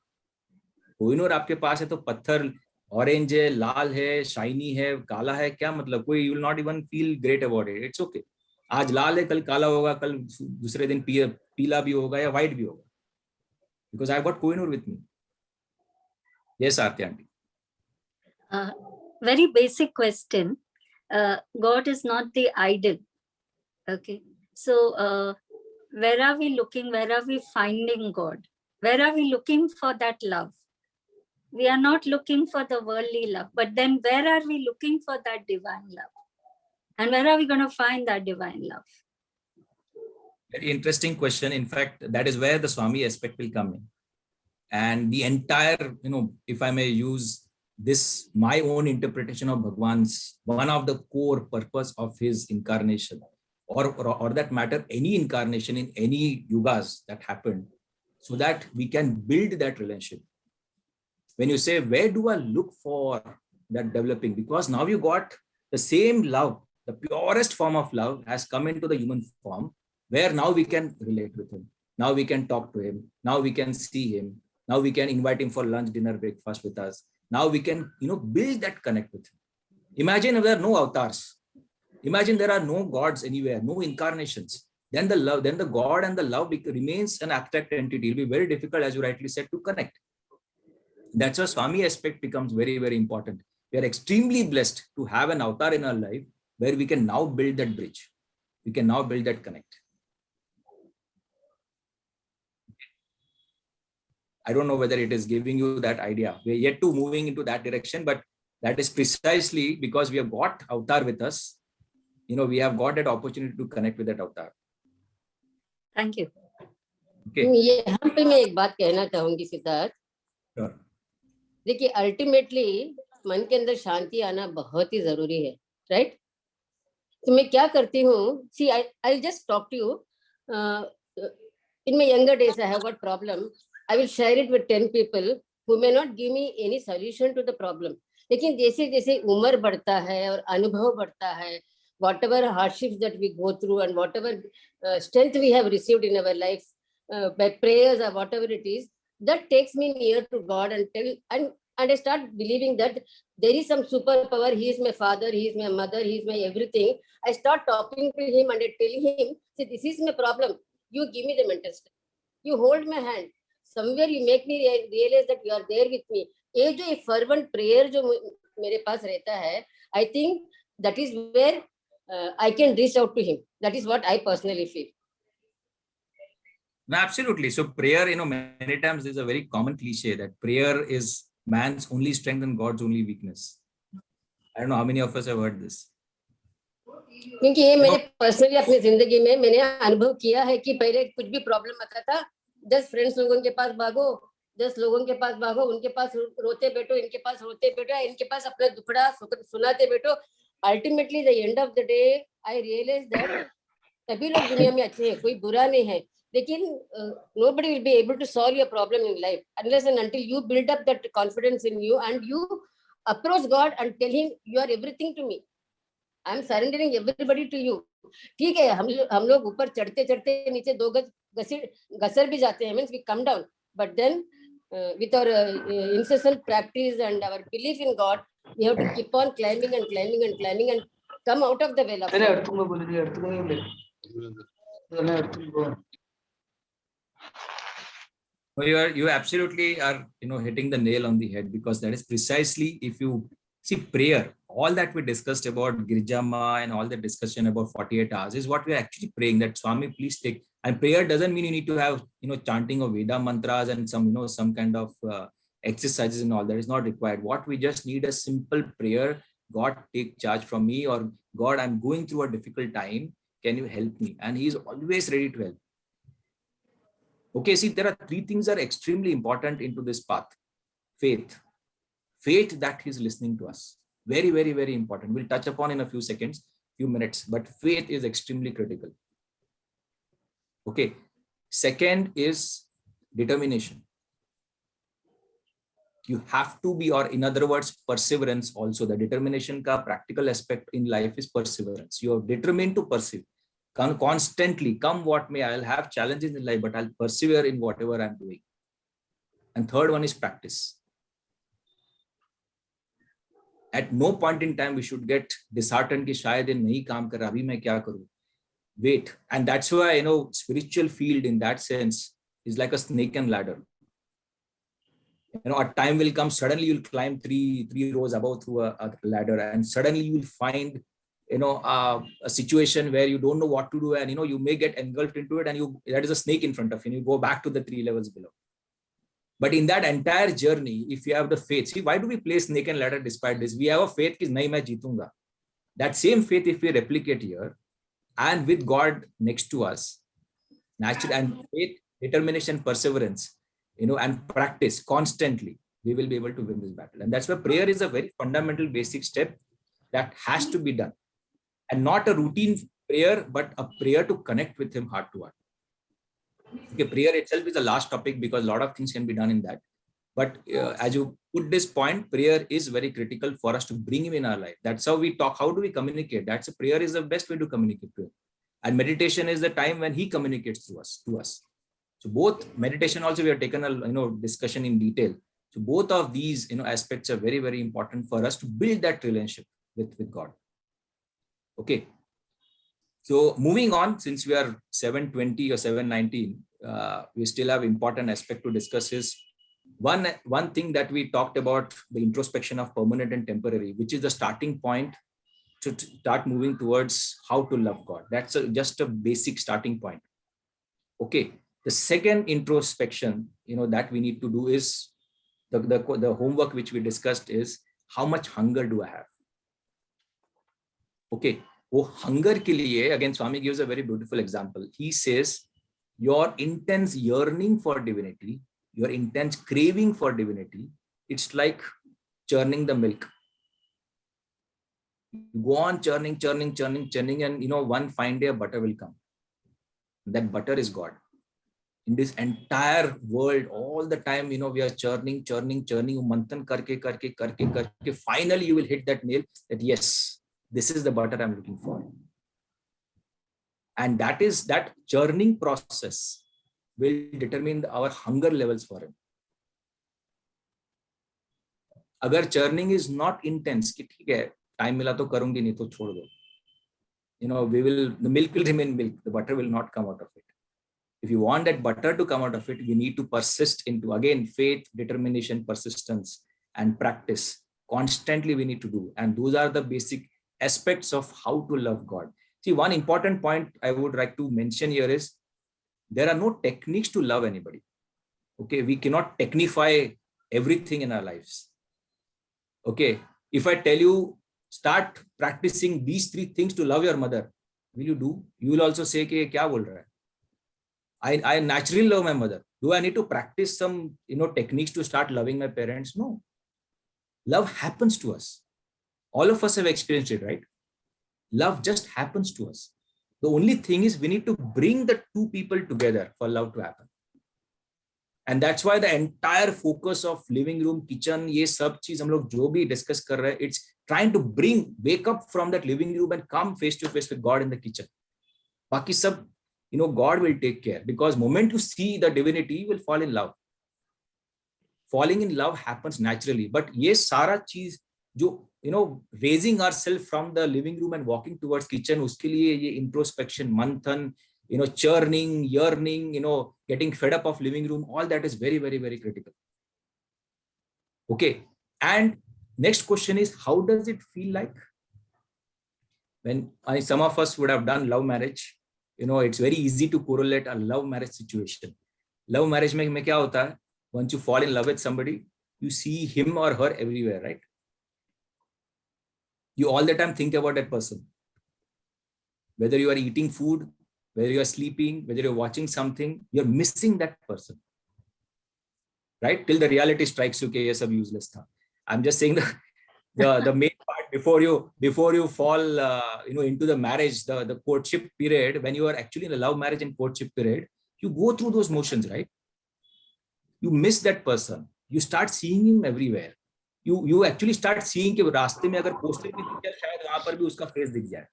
Kohinoor आपके पास है तो पत्थर orange है, लाल है, shiny है, काला है, क्या मतलब, कोई you will not even feel great about it. It's okay. आज लाल है, कल काला होगा, कल दूसरे दिन पीला भी होगा या व्हाइट भी होगा. Because I've got Kohinoor with me. Yes, Aarti aunty. Very basic question. God is not the idol. Okay. So where are we looking? Where are we finding God? Where are we looking for that love? We are not looking for the worldly love, but then where are we looking for that divine love? And where are we going to find that divine love? Very interesting question. In fact, that is where the Swami aspect will come in. And the entire, if I may use this, my own interpretation of Bhagwan's, one of the core purpose of his incarnation, or that matter, any incarnation in any yugas that happened, so that we can build that relationship. When you say, where do I look for that developing? Because now you got the same love, the purest form of love has come into the human form, where now we can relate with him. Now we can talk to him. Now we can see him. Now we can invite him for lunch, dinner, breakfast with us. Now we can, build that connect with him. Imagine if there are no avatars. Imagine there are no gods anywhere, no incarnations. Then the love, then the God and the love remains an abstract entity. It will be very difficult, as you rightly said, to connect. That's why Swami aspect becomes very, very important. We are extremely blessed to have an avatar in our life where we can now build that bridge. We can now build that connect. I don't know whether it is giving you that idea. We're yet to moving into that direction, but that is precisely because we have got avatar with us. We have got that opportunity to connect with that avatar. Thank you. Okay. यहाँ पे मैं एक बात कहना चाहूंगी Siddharth. Sure. देखिए ultimately मन के अंदर शांति आना बहुत ही जरूरी है, राइट? तो मैं क्या करती हूँ, see I just talk to you. In my younger days I have got problem. I will share it with 10 people who may not give me any solution to the problem. लेकिन जैसे जैसे उम्र बढ़ता है और अनुभव बढ़ता है, whatever hardships that we go through and whatever strength we have received in our life by prayers or whatever it is, that takes me near to God and I start believing that there is some superpower. He is my father, he is my mother, he is my everything. I start talking to him and I tell him, see, this is my problem. You give me the mental strength. You hold my hand. Somewhere you make me realize that you are there with me. ये जो fervent prayer जो मेरे पास रहता है, I think that is where I can reach out to him. That is what I personally feel. No, absolutely. So prayer, many times there's a very common cliche that prayer is man's only strength and God's only weakness. I don't know how many of us have heard this. क्योंकि ये मैंने personally अपनी जिंदगी में मैंने अनुभव किया है कि पहले कुछ भी प्रॉब्लम आता था, 10 फ्रेंड्स लोगों के पास भागो, 10 लोगों के पास भागो, उनके पास रोते बैठो, इनके पास रोते बैठो, इनके पास अपना दुखड़ा सुनाते बैठो. Ultimately, the end of the day, I realized that सभी लोग दुनिया में अच्छे हैं, कोई बुरा नहीं है, लेकिन nobody will be able to solve your problem in life unless and until you build up that confidence in you and you approach God and tell him you are everything to me. I am surrendering everybody to you. ठीक है, हम लोग ऊपर चढ़ते चढ़ते नीचे 2 गज घसर भी जाते हैं, means we come down, but then with our incessant practice and our belief in God, we have to keep on climbing and climbing and climbing and come out of the well of Well, you absolutely are, hitting the nail on the head, because that is precisely, if you see prayer, all that we discussed about Girjama and all the discussion about 48 hours is what we are actually praying that Swami, please take. And prayer doesn't mean you need to have, chanting of Veda mantras and some kind of exercises and all that is not required. What we just need a simple prayer. God, take charge from me, or God, I'm going through a difficult time. Can you help me? And he is always ready to help. Okay, see, there are 3 things that are extremely important into this path. Faith that he's listening to us. Very, very, very important. We'll touch upon in a few minutes, but faith is extremely critical. Okay. Second is determination. You have to be, or in other words, perseverance also. The determination ka practical aspect in life is perseverance. You are determined to persevere. Constantly, come what may, I'll have challenges in life, but I'll persevere in whatever I'm doing. And third one is practice. At no point in time we should get disheartened ki shayad ye nahi kaam kar raha, abhi main kya karu. Wait. And that's why, spiritual field in that sense is like a snake and ladder. A time will come, suddenly you'll climb three rows above through a ladder, and suddenly you will find a situation where you don't know what to do, and you may get engulfed into it, and that is a snake in front of you, and you go back to the 3 levels below. But in that entire journey, if you have the faith, see, why do we play snake and ladder despite this? We have a faith ki nahi main jeetunga. That same faith, if we replicate here and with God next to us, natural, and faith, determination, perseverance, and practice constantly, we will be able to win this battle. And that's why prayer is a very fundamental basic step that has to be done, and not a routine prayer, but a prayer to connect with him heart to heart. Okay, prayer itself is the last topic because a lot of things can be done in that. But as you put this point, prayer is very critical for us to bring him in our life. That's how we talk. How do we communicate? That's a prayer is the best way to communicate to him. And meditation is the time when he communicates to us. So both meditation also, we have taken a discussion in detail. So both of these aspects are very, very important for us to build that relationship with God. Okay. So moving on, since we are 7:20 or 7:19, we still have important aspect to discuss. Is one thing that we talked about, the introspection of permanent and temporary, which is the starting point to start moving towards how to love God. That's just a basic starting point. Okay. The second introspection, that we need to do is the homework which we discussed is how much hunger do I have? Okay. वो hunger के लिए, again, Swami gives a very beautiful example. He says, your intense yearning for divinity, your intense craving for divinity, it's like churning the milk. You go on churning, and one fine day, butter will come. That butter is God. In this entire world, all the time, we are churning, manthan karke. Finally, you will hit that nail that yes, this is the butter I'm looking for. And that churning process will determine our hunger levels for him. Agar churning is not intense, कि ठीक है, time मिला तो करूंगी, नहीं तो छोड़ दो. The milk will remain milk. The butter will not come out of it. If you want that butter to come out of it, we need to persist into, again, faith, determination, persistence, and practice. Constantly we need to do. And those are the basic aspects of how to love God. See, one important point I would like to mention here is there are no techniques to love anybody. Okay, we cannot technify everything in our lives. Okay, if I tell you, start practicing these 3 things to love your mother, will you do? You will also say, "Kya bol raha hai?" I naturally love my mother. Do I need to practice some techniques to start loving my parents? No. Love happens to us. All of us have experienced it, right? Love just happens to us. The only thing is we need to bring the 2 people together for love to happen. And that's why the entire focus of living room, kitchen, ye sab cheez hum log jo bhi discuss kar rahe, it's trying to wake up from that living room and come face to face with God in the kitchen. Baki sab, God will take care, because moment you see the divinity, you will fall in love. Falling in love happens naturally. But ye sara cheez jo, raising ourselves from the living room and walking towards kitchen, uske liye ye introspection, manthan, churning, yearning, getting fed up of living room, all that is very, very, very critical. Okay. And next question is, how does it feel like? When some of us would have done love marriage, it's very easy to correlate a love marriage situation. Love marriage mein kya hota hai? Once you fall in love with somebody, you see him or her everywhere, right? You all the time think about that person. Whether you are eating food, whether you are sleeping, whether you're watching something, you're missing that person. Right? Till the reality strikes you, yes, I'm useless. I'm just saying the main part before you fall into the marriage, the courtship period, when you are actually in a love marriage and courtship period, you go through those motions, right? You miss that person. You start seeing him everywhere. You actually start seeing कि रास्ते में अगर poster भी दिख जाए, शायद वहां पर भी उसका फेस दिख जाए.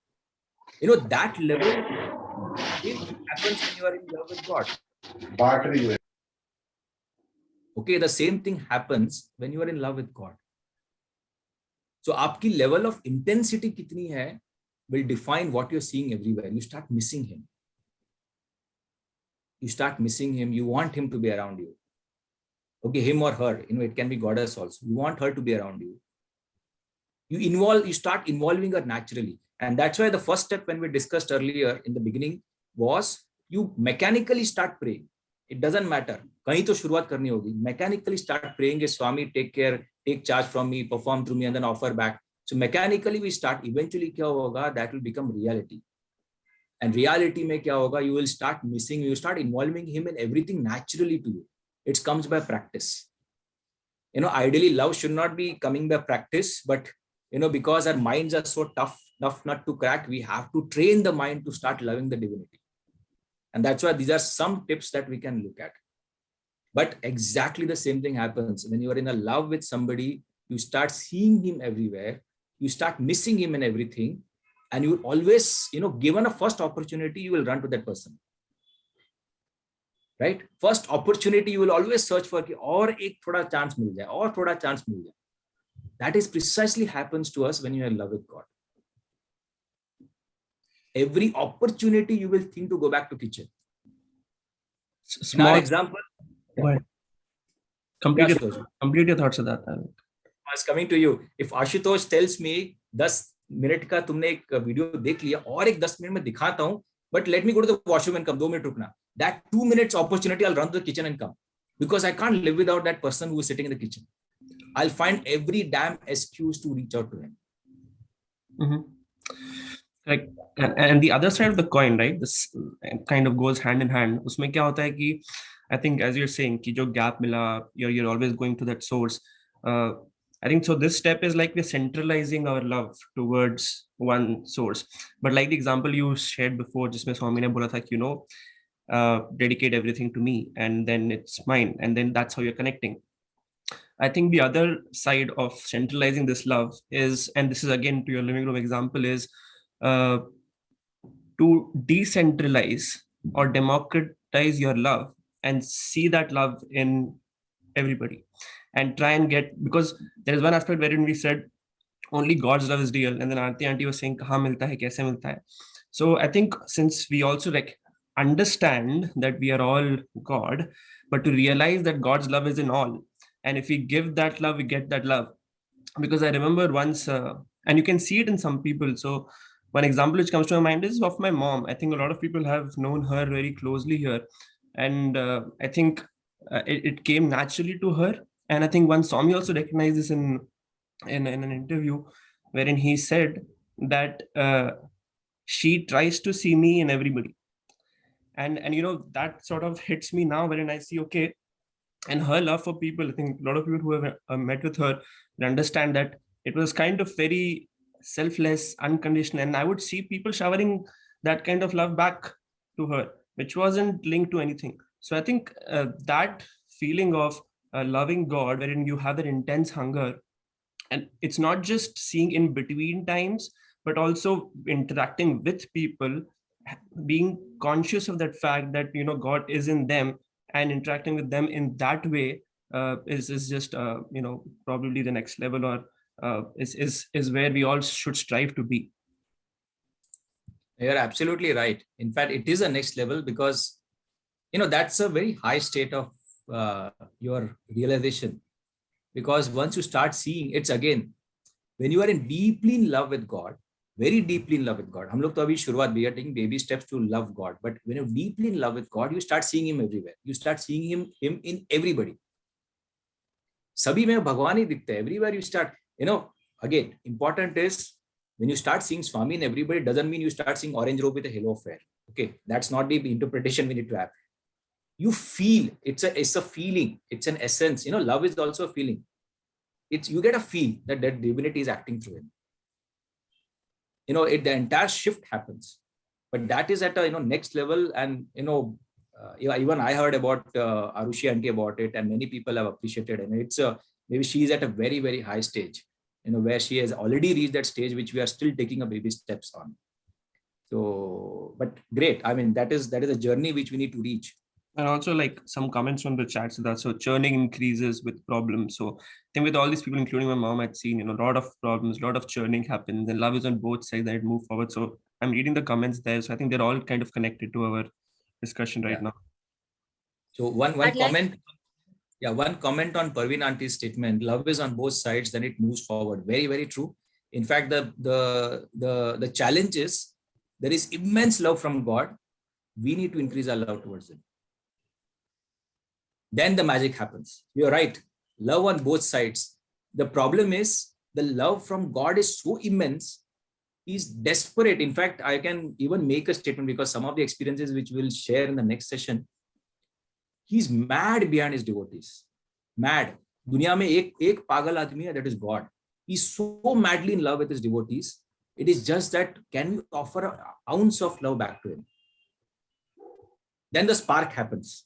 That level happens when you are in love with God. Okay, the same thing happens when you are in love with God. So आपकी level of intensity कितनी है will define what you're seeing everywhere. You start missing him. You want him to be around you. Okay, him or her, it can be goddess also. You want her to be around you. You start involving her naturally. And that's why the first step, when we discussed earlier in the beginning, was you mechanically start praying. It doesn't matter. Kahin to shuruat karni hogi. Mechanically start praying, Swami, take care, take charge from me, perform through me, and then offer back. So mechanically we start. Eventually kya hoga, that will become reality. And reality mein kya hoga? You will start missing, you will start involving him in everything naturally to you. It comes by practice. Ideally love should not be coming by practice, but because our minds are so tough not to crack, we have to train the mind to start loving the divinity. And that's why these are some tips that we can look at. But exactly the same thing happens when you are in a love with somebody. You start seeing him everywhere, you start missing him in everything, and you always, given a first opportunity, you will run to that person. Right? First opportunity, you will always search for, or ek thoda chance mil jaye, or thoda chance mil jaye. That is precisely happens to us when you are in love with God. Every opportunity you will think to go back to kitchen. Small example. Go ahead. Complete your thoughts of that. I was coming to you. If Ashutosh tells me 10 minute का तुमने एक video देख लिया और एक 10 minute में दिखाता हूं, but let me go to the washroom and come, 2 minute रुकना. That 2 minutes opportunity, I'll run to the kitchen and come, because I can't live without that person who is sitting in the kitchen. I'll find every damn excuse to reach out to him. Like, and the other side of the coin, right? This kind of goes hand in hand. उसमें क्या होता है कि I think, as you're saying, कि जो gap मिला, you're always going to that source. I think so. This step is like we're centralizing our love towards one source. But like the example you shared before, जिसमें स्वामी ने बोला था कि dedicate everything to me, and then it's mine, and then that's how you're connecting. I think the other side of centralizing this love is, and this is again to your living room example, is to decentralize or democratize your love and see that love in everybody, and try and get, because there is one aspect wherein we said only God's love is real, and then auntie was saying kahan milta hai, kaise milta hai. So I think since we also like understand that we are all God, but to realize that God's love is in all, and if we give that love, we get that love. Because I remember once, and you can see it in some people. So one example which comes to my mind is of my mom. I think a lot of people have known her very closely here, and I think it came naturally to her. And I think once Swami also recognized this in an interview, wherein he said that she tries to see me in everybody, and that sort of hits me now, wherein I see, okay, and her love for people. I think a lot of people who have met with her understand that it was kind of very selfless, unconditional, and I would see people showering that kind of love back to her, which wasn't linked to anything. So I think that feeling of loving God, wherein you have that intense hunger, and it's not just seeing in between times, but also interacting with people, being conscious of that fact that God is in them, and interacting with them in that way is just probably the next level, or is where we all should strive to be. You're absolutely right. In fact, it is a next level, because that's a very high state of your realization. Because once you start seeing, it's again, when you are deeply in love with God, very deeply in love with God. हम लोग तो अभी शुरुआत, we are taking baby steps to love God. But when you're deeply in love with God, you start seeing Him everywhere. You start seeing Him in everybody. सभी में भगवान ही दिखते हैं. Everywhere you start, again, important is when you start seeing Swami in everybody, doesn't mean you start seeing orange robe with a halo affair. Okay, that's not the interpretation we need to have. You feel, it's a feeling, it's an essence. Love is also a feeling. You get a feel that divinity is acting through him. The entire shift happens, but that is at a next level. And even I heard about Arushi auntie about it, and many people have appreciated it. And it's maybe she's at a very, very high stage, where she has already reached that stage which we are still taking a baby steps on. So, but great. I mean, that is a journey which we need to reach. And also like some comments from the chat, so churning increases with problems. So I think with all these people, including my mom, I'd seen, a lot of problems, a lot of churning happens, and love is on both sides, that it move forward. So I'm reading the comments there. So I think they're all kind of connected to our discussion right now. So one comment. One comment on Parveen auntie's statement, love is on both sides, then it moves forward. Very, very true. In fact, the challenge is there is immense love from God. We need to increase our love towards him. Then the magic happens. You're right. Love on both sides. The problem is the love from God is so immense He's desperate. In fact, I can even make a statement because some of the experiences which we'll share in the next session, he's mad behind his devotees. Mad. Dunya mein ek pagal aadmi hai, that is God. He's so madly in love with his devotees. It is just that, can we offer an ounce of love back to him? Then the spark happens.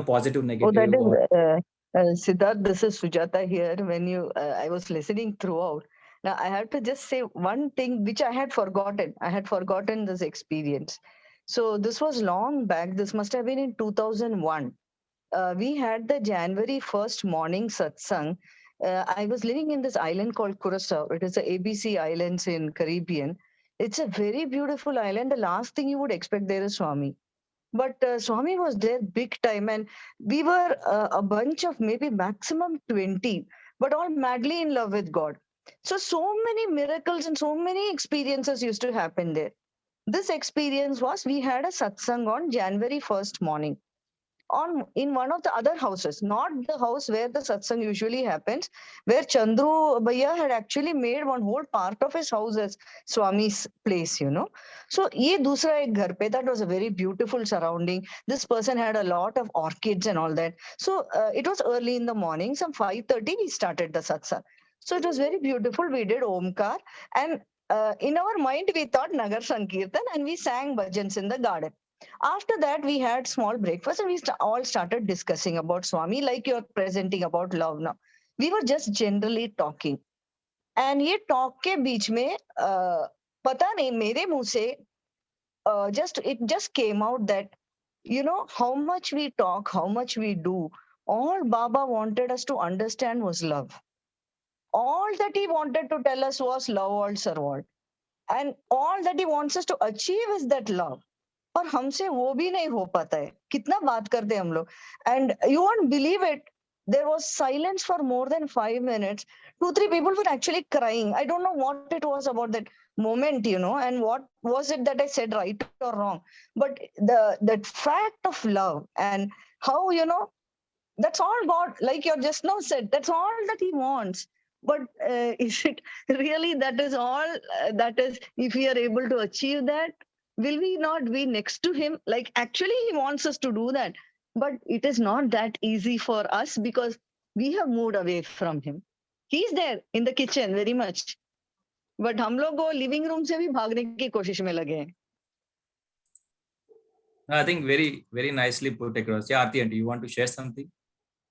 Positive, negative. Oh, that is, Siddharth, this is Sujata here. When I was listening throughout. Now, I have to just say one thing which I had forgotten. I had forgotten this experience. So this was long back. This must have been in 2001. We had the January 1st morning satsang. I was living in this island called Curacao. It is the ABC Islands in Caribbean. It's a very beautiful island. The last thing you would expect there is Swami. But Swami was there big time, and we were a bunch of maybe maximum 20, but all madly in love with God. So many miracles and so many experiences used to happen there. This experience was, we had a satsang on January 1st morning in one of the other houses, not the house where the satsang usually happens, where Chandru Bhaiya had actually made one whole part of his house as Swami's place, So, ye dusra ek ghar pe, that was a very beautiful surrounding. This person had a lot of orchids and all that. So, it was early in the morning, some 5:30, we started the satsang. So, it was very beautiful. We did Omkar, and in our mind, we thought Nagar Sankirtan, and we sang bhajans in the garden. After that, we had small breakfast, and we all started discussing about Swami, like you're presenting about love now. We were just generally talking. And ye talk ke beech mein, pata nahi, mere muh se, it just came out that, how much we talk, how much we do, all Baba wanted us to understand was love. All that he wanted to tell us was love all serve all. And all that he wants us to achieve is that love. और हमसे वो भी नहीं हो पाता है. कितना बात करते हैं हम लोग. And you won't believe it, there was silence for more than 5 minutes. 2-3 people were actually crying. I don't know what it was about that moment, and what was it that I said right or wrong. But that fact of love and how, that's all God, like you just now said, that's all that he wants. But is it really that is all that is, if we are able to achieve that, will we not be next to him? Like, actually, he wants us to do that. But it is not that easy for us because we have moved away from him. He's there in the kitchen very much. But हम लोग वो living room से भी भागने की कोशिश में लगे हैं. I think very, very nicely put across. Yeah, Aarti aunty, you want to share something?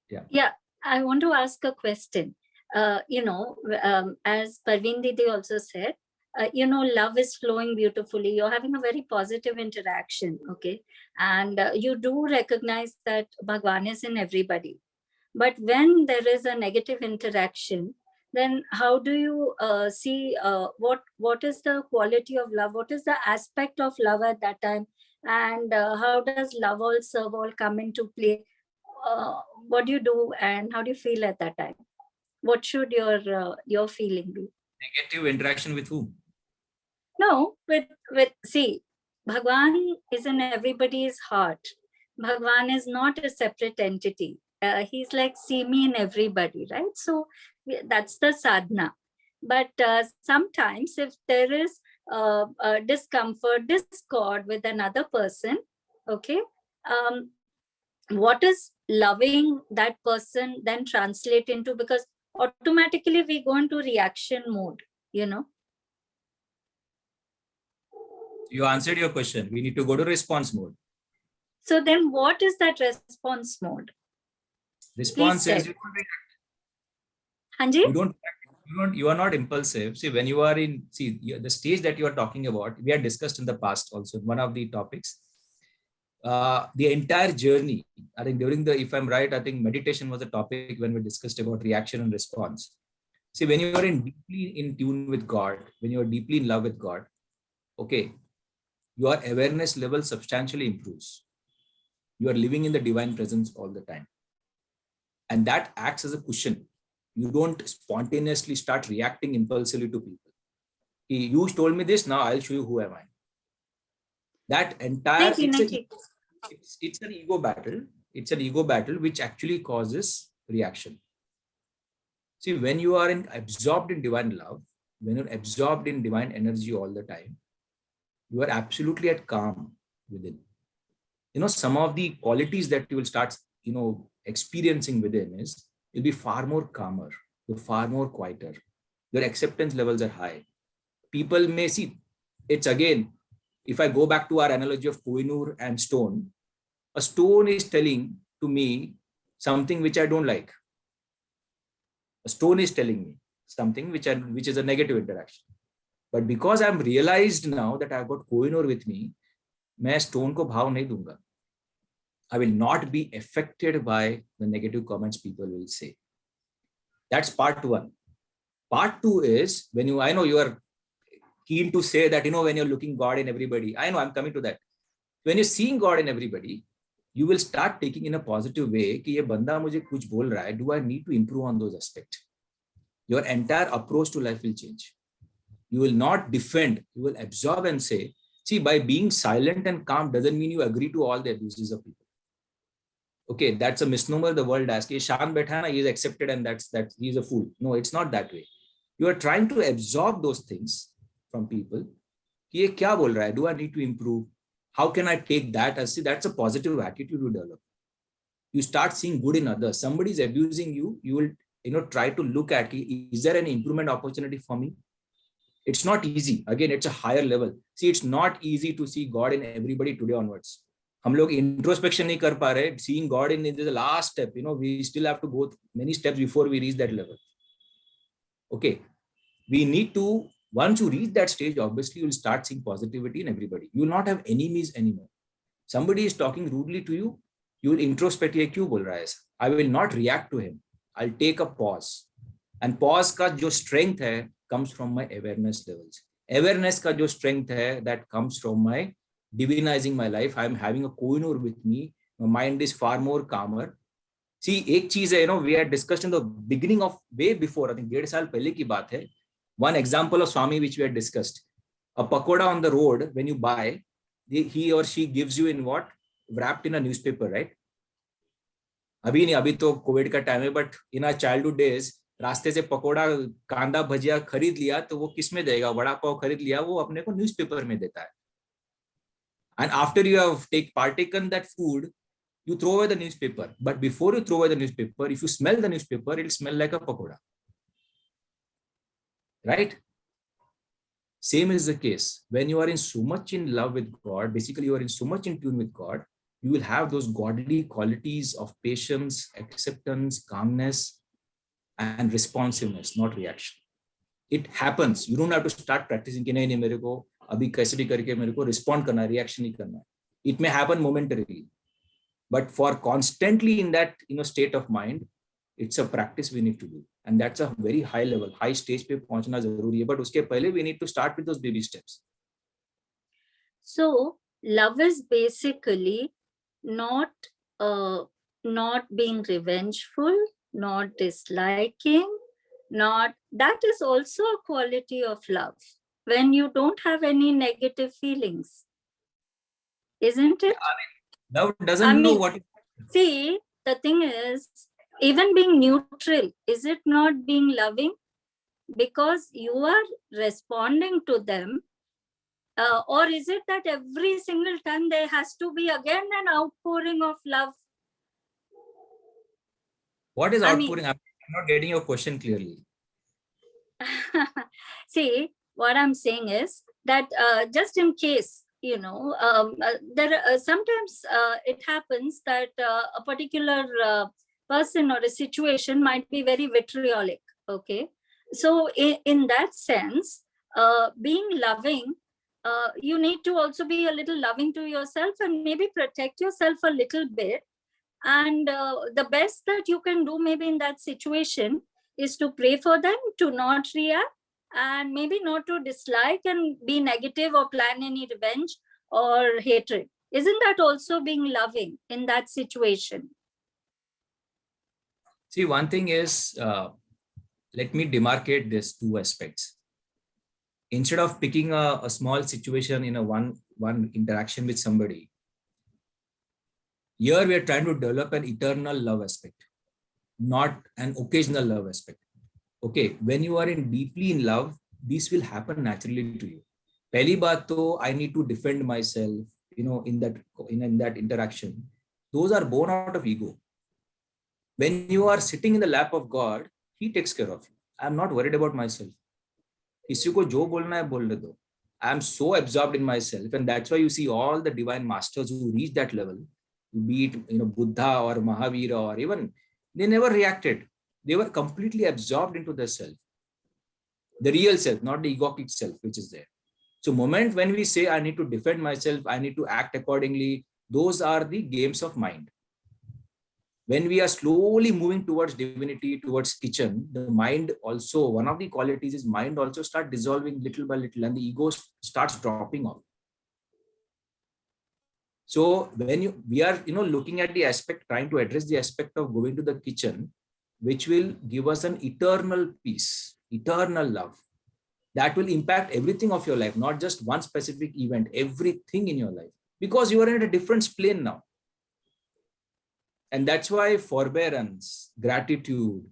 Yeah, I want to ask a question. As Parveen Didi also said, love is flowing beautifully. You're having a very positive interaction, okay? And you do recognize that Bhagwan is in everybody. But when there is a negative interaction, then how do you see what is the quality of love? What is the aspect of love at that time? And how does love all serve all come into play? What do you do and how do you feel at that time? What should your feeling be? Negative interaction with whom? No, see, Bhagwan is in everybody's heart. Bhagwan is not a separate entity. He's like, see me in everybody, right? So that's the sadhana. But sometimes if there is discomfort, discord with another person, okay, what is loving that person then translate into? Because automatically we go into reaction mode, You answered your question. We need to go to response mode. So then what is that response mode? Response says Hanji? You are not impulsive. See, when you are in, the stage that you are talking about, we had discussed in the past also, one of the topics. The entire journey, I think if I'm right, I think meditation was a topic when we discussed about reaction and response. See, when you are deeply in tune with God, when you are deeply in love with God, okay, your awareness level substantially improves. You are living in the divine presence all the time. And that acts as a cushion. You don't spontaneously start reacting impulsively to people. You told me this, now I'll show you who am I. That entire, it's an ego battle. It's an ego battle which actually causes reaction. See, when you are absorbed in divine love, when you're absorbed in divine energy all the time, you are absolutely at calm within. Some of the qualities that you will start, experiencing within is you'll be far more calmer, you're far more quieter. Your acceptance levels are high. People may see, it's again, if I go back to our analogy of Kohinoor and stone, a stone is telling to me something which I don't like. A stone is telling me something which is a negative interaction. But because I'm realized now that I've got Kohinoor with me, मैं stone को भाव नहीं दूंगा. I will not be affected by the negative comments people will say. That's part one. Part two is I know you are keen to say that, when you're looking God in everybody, I know I'm coming to that. When you're seeing God in everybody, you will start taking in a positive way कि ये बंदा मुझे कुछ बोल रहा है, do I need to improve on those aspects? Your entire approach to life will change. You will not defend, you will absorb and say, see, by being silent and calm doesn't mean you agree to all the abuses of people. Okay, that's a misnomer the world has. He is accepted and that's he's a fool. No, it's not that way. You are trying to absorb those things from people. Ye kya bol raha hai? Do I need to improve? How can I take that as, see, that's a positive attitude to develop. You start seeing good in others. Somebody is abusing you, you will try to look at, is there an improvement opportunity for me? It's not easy. Again, it's a higher level. See, it's not easy to see God in everybody today onwards. हम लोग introspection नहीं कर पा रहे. Seeing God in the last step, we still have to go many steps before we reach that level. Okay, we need to, once you reach that stage, obviously you'll start seeing positivity in everybody. You will not have enemies anymore. Somebody is talking rudely to you, you will introspect, ये क्यों बोल रहा है ऐसा? I will not react to him. I'll take a pause. And pause का जो strength है comes from my awareness levels. Awareness का जो strength है, that comes from my divinizing my life. I'm having a Kohinoor with me. My mind is far more calmer. See, एक चीज है, we had discussed in the beginning of way before, I think 1.5 साल पहले की बात है. One example of Swami which we had discussed. A pakoda on the road, when you buy, he or she gives you in what? Wrapped in a newspaper, right? अभी नहीं, अभी तो Covid का टाइम है, but in our childhood days, रास्ते से पकोड़ा, कांदा, भजिया खरीद लिया तो वो किस में देगा? वड़ा पाव खरीद लिया, वो अपने को न्यूज़पेपर में देता है. And after you have partaken that food, you throw away the newspaper. But before you throw away the newspaper, if you smell the newspaper, it'll smell like a pakoda. Right? Same is the case. When you are in so much in love with God, basically you are in so much in tune with God, you will have those godly qualities of patience, acceptance, calmness, and responsiveness, not reaction. It happens. You don't have to start practicing कि नहीं मेरे को अभी कैसे भी करके मेरे को respond करना है, reaction नहीं करना है. It may happen momentarily, but for constantly in that state of mind, it's a practice we need to do, and that's a very high level, high stage पे पहुंचना जरूरी है. But उसके पहले we need to start with those baby steps. So love is basically not being revengeful, not disliking, that is also a quality of love when you don't have any negative feelings, isn't it? Love doesn't know what. See, the thing is, even being neutral, is it not being loving? Because you are responding to them, or is it that every single time there has to be again an outpouring of love? What is outpouring? I'm not getting your question clearly. See, what I'm saying is that just in case, there sometimes it happens that a particular person or a situation might be very vitriolic. Okay, so in that sense, being loving, you need to also be a little loving to yourself and maybe protect yourself a little bit. And the best that you can do maybe in that situation is to pray for them, to not react, and maybe not to dislike and be negative or plan any revenge or hatred. Isn't that also being loving in that situation? See, one thing is, let me demarcate these two aspects. Instead of picking a small situation in a one interaction with somebody, here we are trying to develop an eternal love aspect, not an occasional love aspect. Okay, when you are deeply in love, This will happen naturally to you. Pehli baat to, I need to defend myself, in that interaction. Those are born out of ego. When you are sitting in the lap of God, He takes care of you. I'm not worried about myself. किसी को जो बोलना है बोलने दो. I'm so absorbed in myself, and that's why you see all the divine masters who reach that level, be it Buddha or Mahavira or even, they never reacted. They were completely absorbed into their self, the real self, not the egoic self which is there. So moment when we say I need to defend myself, I need to act accordingly, those are the games of mind. When we are slowly moving towards divinity, towards kitchen, the mind also, one of the qualities is mind also start dissolving little by little, and the ego starts dropping off. So when we are looking at the aspect, trying to address the aspect of going to the kitchen, which will give us an eternal peace, eternal love, that will impact everything of your life, not just one specific event, everything in your life, because you are in a different plane now. And that's why forbearance, gratitude,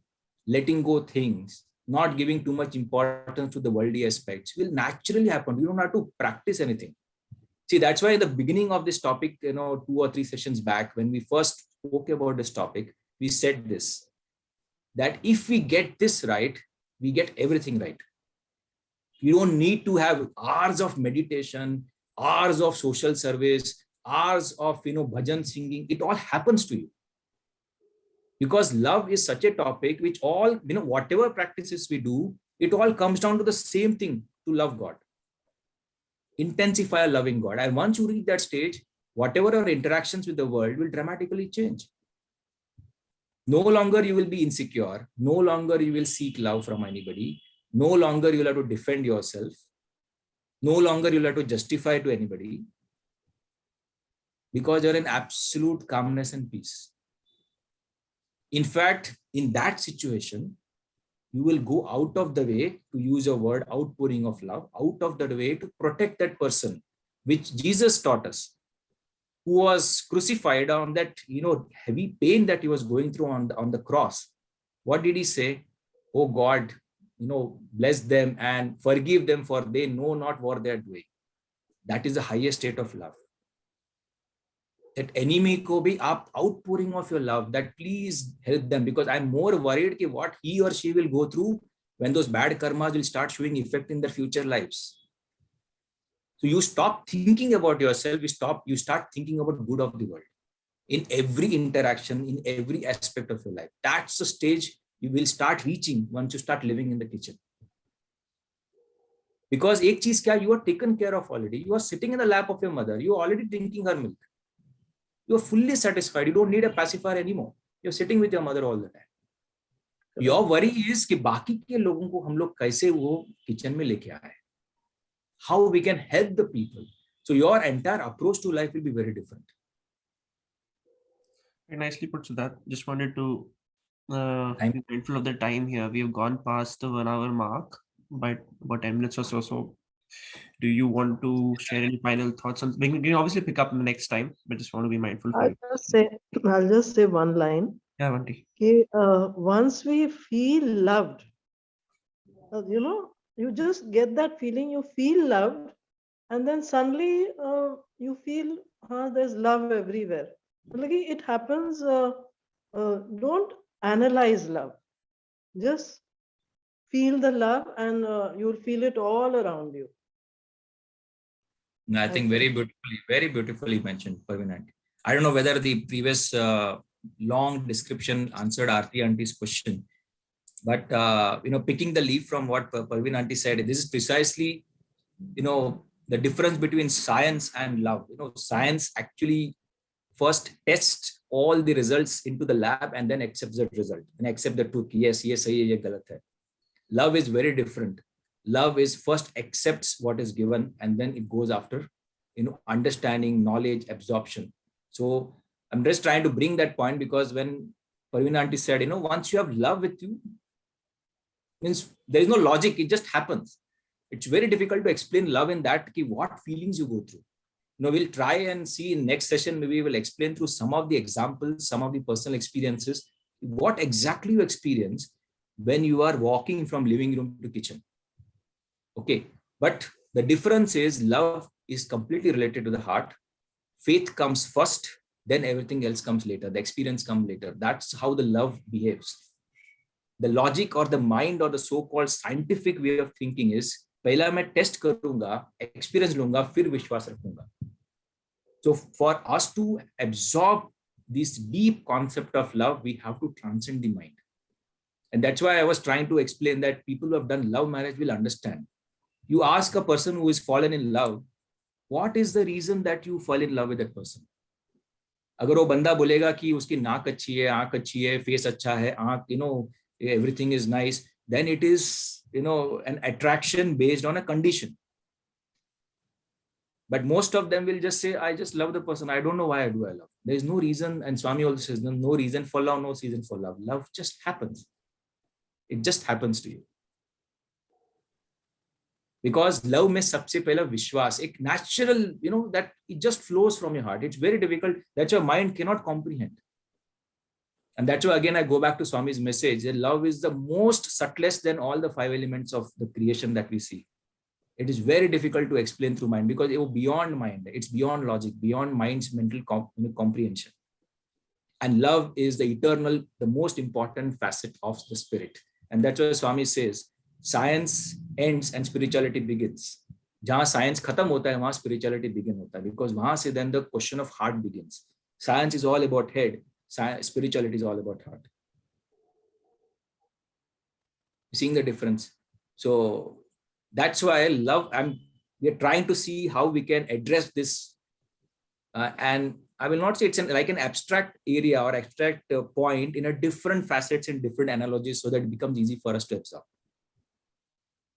letting go things, not giving too much importance to the worldly aspects will naturally happen. You don't have to practice anything. See, that's why in the beginning of this topic, 2 or 3 sessions back, when we first spoke about this topic, we said this, that if we get this right, we get everything right. You don't need to have hours of meditation, hours of social service, hours of bhajan singing. It all happens to you. Because love is such a topic which all, whatever practices we do, it all comes down to the same thing, to love God. Intensify loving God. And once you reach that stage, whatever our interactions with the world will dramatically change. No longer you will be insecure. No longer you will seek love from anybody. No longer you'll have to defend yourself. No longer you'll have to justify to anybody. Because you're in absolute calmness and peace. In fact, in that situation, you will go out of the way, to use a word, outpouring of love, out of the way to protect that person, which Jesus taught us, who was crucified on that, heavy pain that he was going through on the cross. What did he say? Oh God, bless them and forgive them, for they know not what they are doing. That is the highest state of love. That enemy ko bhi aap outpouring of your love, that please help them, because I'm more worried ki what he or she will go through when those bad karmas will start showing effect in their future lives. So you stop thinking about yourself, you start thinking about good of the world in every interaction, in every aspect of your life. That's the stage you will start reaching once you start living in the kitchen. Because ek cheez kya, you are taken care of already. You are sitting in the lap of your mother. You are already drinking her milk. You are fully satisfied. You don't need a pacifier anymore. You're sitting with your mother all the time. Your worry is कि बाकी के लोगों को हम लोग कैसे वो kitchen में लेके आए. How we can help the people. So your entire approach to life will be very different. Very nicely put, Siddharth. Just wanted to be mindful of the time here. We have gone past the 1 hour mark by about 10 minutes or so. So do you want to share any final thoughts on? We can obviously pick up next time, but just want to be mindful. I'll just say one line. Yeah, Vanti. Okay, once we feel loved, you just get that feeling, you feel loved, and then suddenly you feel there's love everywhere. It happens. Don't analyze love. Just feel the love, and you'll feel it all around you. I think very beautifully mentioned, Parveen Aunty. I don't know whether the previous long description answered Aarti Auntie's question, but picking the leaf from what Parveen Aunty said, this is precisely the difference between science and love. Science actually first tests all the results into the lab and then accepts that result and accept the truth. Yes, ye sahi hai, ye galat hai. Love is very different. Love is first accepts what is given and then it goes after understanding, knowledge, absorption. So I'm just trying to bring that point, because when Parveen Aunty said, once you have love with you, means there is no logic, it just happens. It's very difficult to explain love in that, what feelings you go through. We'll try and see in next session, maybe we'll explain through some of the examples, some of the personal experiences, what exactly you experience when you are walking from living room to kitchen. Okay, but the difference is love is completely related to the heart. Faith comes first, then everything else comes later. The experience comes later. That's how the love behaves. The logic or the mind or the so-called scientific way of thinking is पहला मैं test करूंगा, experience लूंगा, फिर विश्वास रखूंगा. So for us to absorb this deep concept of love, we have to transcend the mind. And that's why I was trying to explain that people who have done love marriage will understand. You ask a person who is fallen in love, what is the reason that you fall in love with that person? अगर वो बंदा बोलेगा कि उसकी नाक अच्छी है, आंख अच्छी है, फेस अच्छा है, आंख, everything is nice, then it is, an attraction based on a condition. But most of them will just say, I just love the person. I don't know why I love. There is no reason. And Swami also says, no reason for love, no season for love. Love just happens. It just happens to you. Because love mein sabse pehla vishwas, ek natural, that it just flows from your heart. It's very difficult. That your mind cannot comprehend. And that's why, again, I go back to Swami's message. That love is the most subtlest than all the 5 elements of the creation that we see. It is very difficult to explain through mind because it is beyond mind. It's beyond logic, beyond mind's mental comprehension. And love is the eternal, the most important facet of the spirit. And that's why Swami says, science ends and spirituality begins. Jahan science khatam hota hai, wahan spirituality begin hota hai, because wahan se then the question of heart begins. Science is all about head. Spirituality is all about heart. Seeing the difference. So that's why I love, we're trying to see how we can address this. And I will not say it's like an abstract area or abstract point in a different facets and different analogies so that it becomes easy for us to absorb.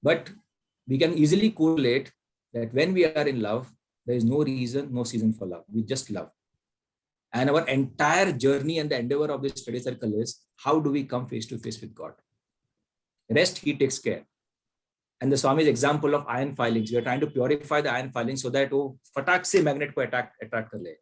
But we can easily correlate that when we are in love, there is no reason, no season for love. We just love. And our entire journey and the endeavor of this study circle is how do we come face to face with God? Rest, he takes care. And the Swami's example of iron filings, we are trying to purify the iron filings so that वो फटाक से magnet को attract कर लेगा.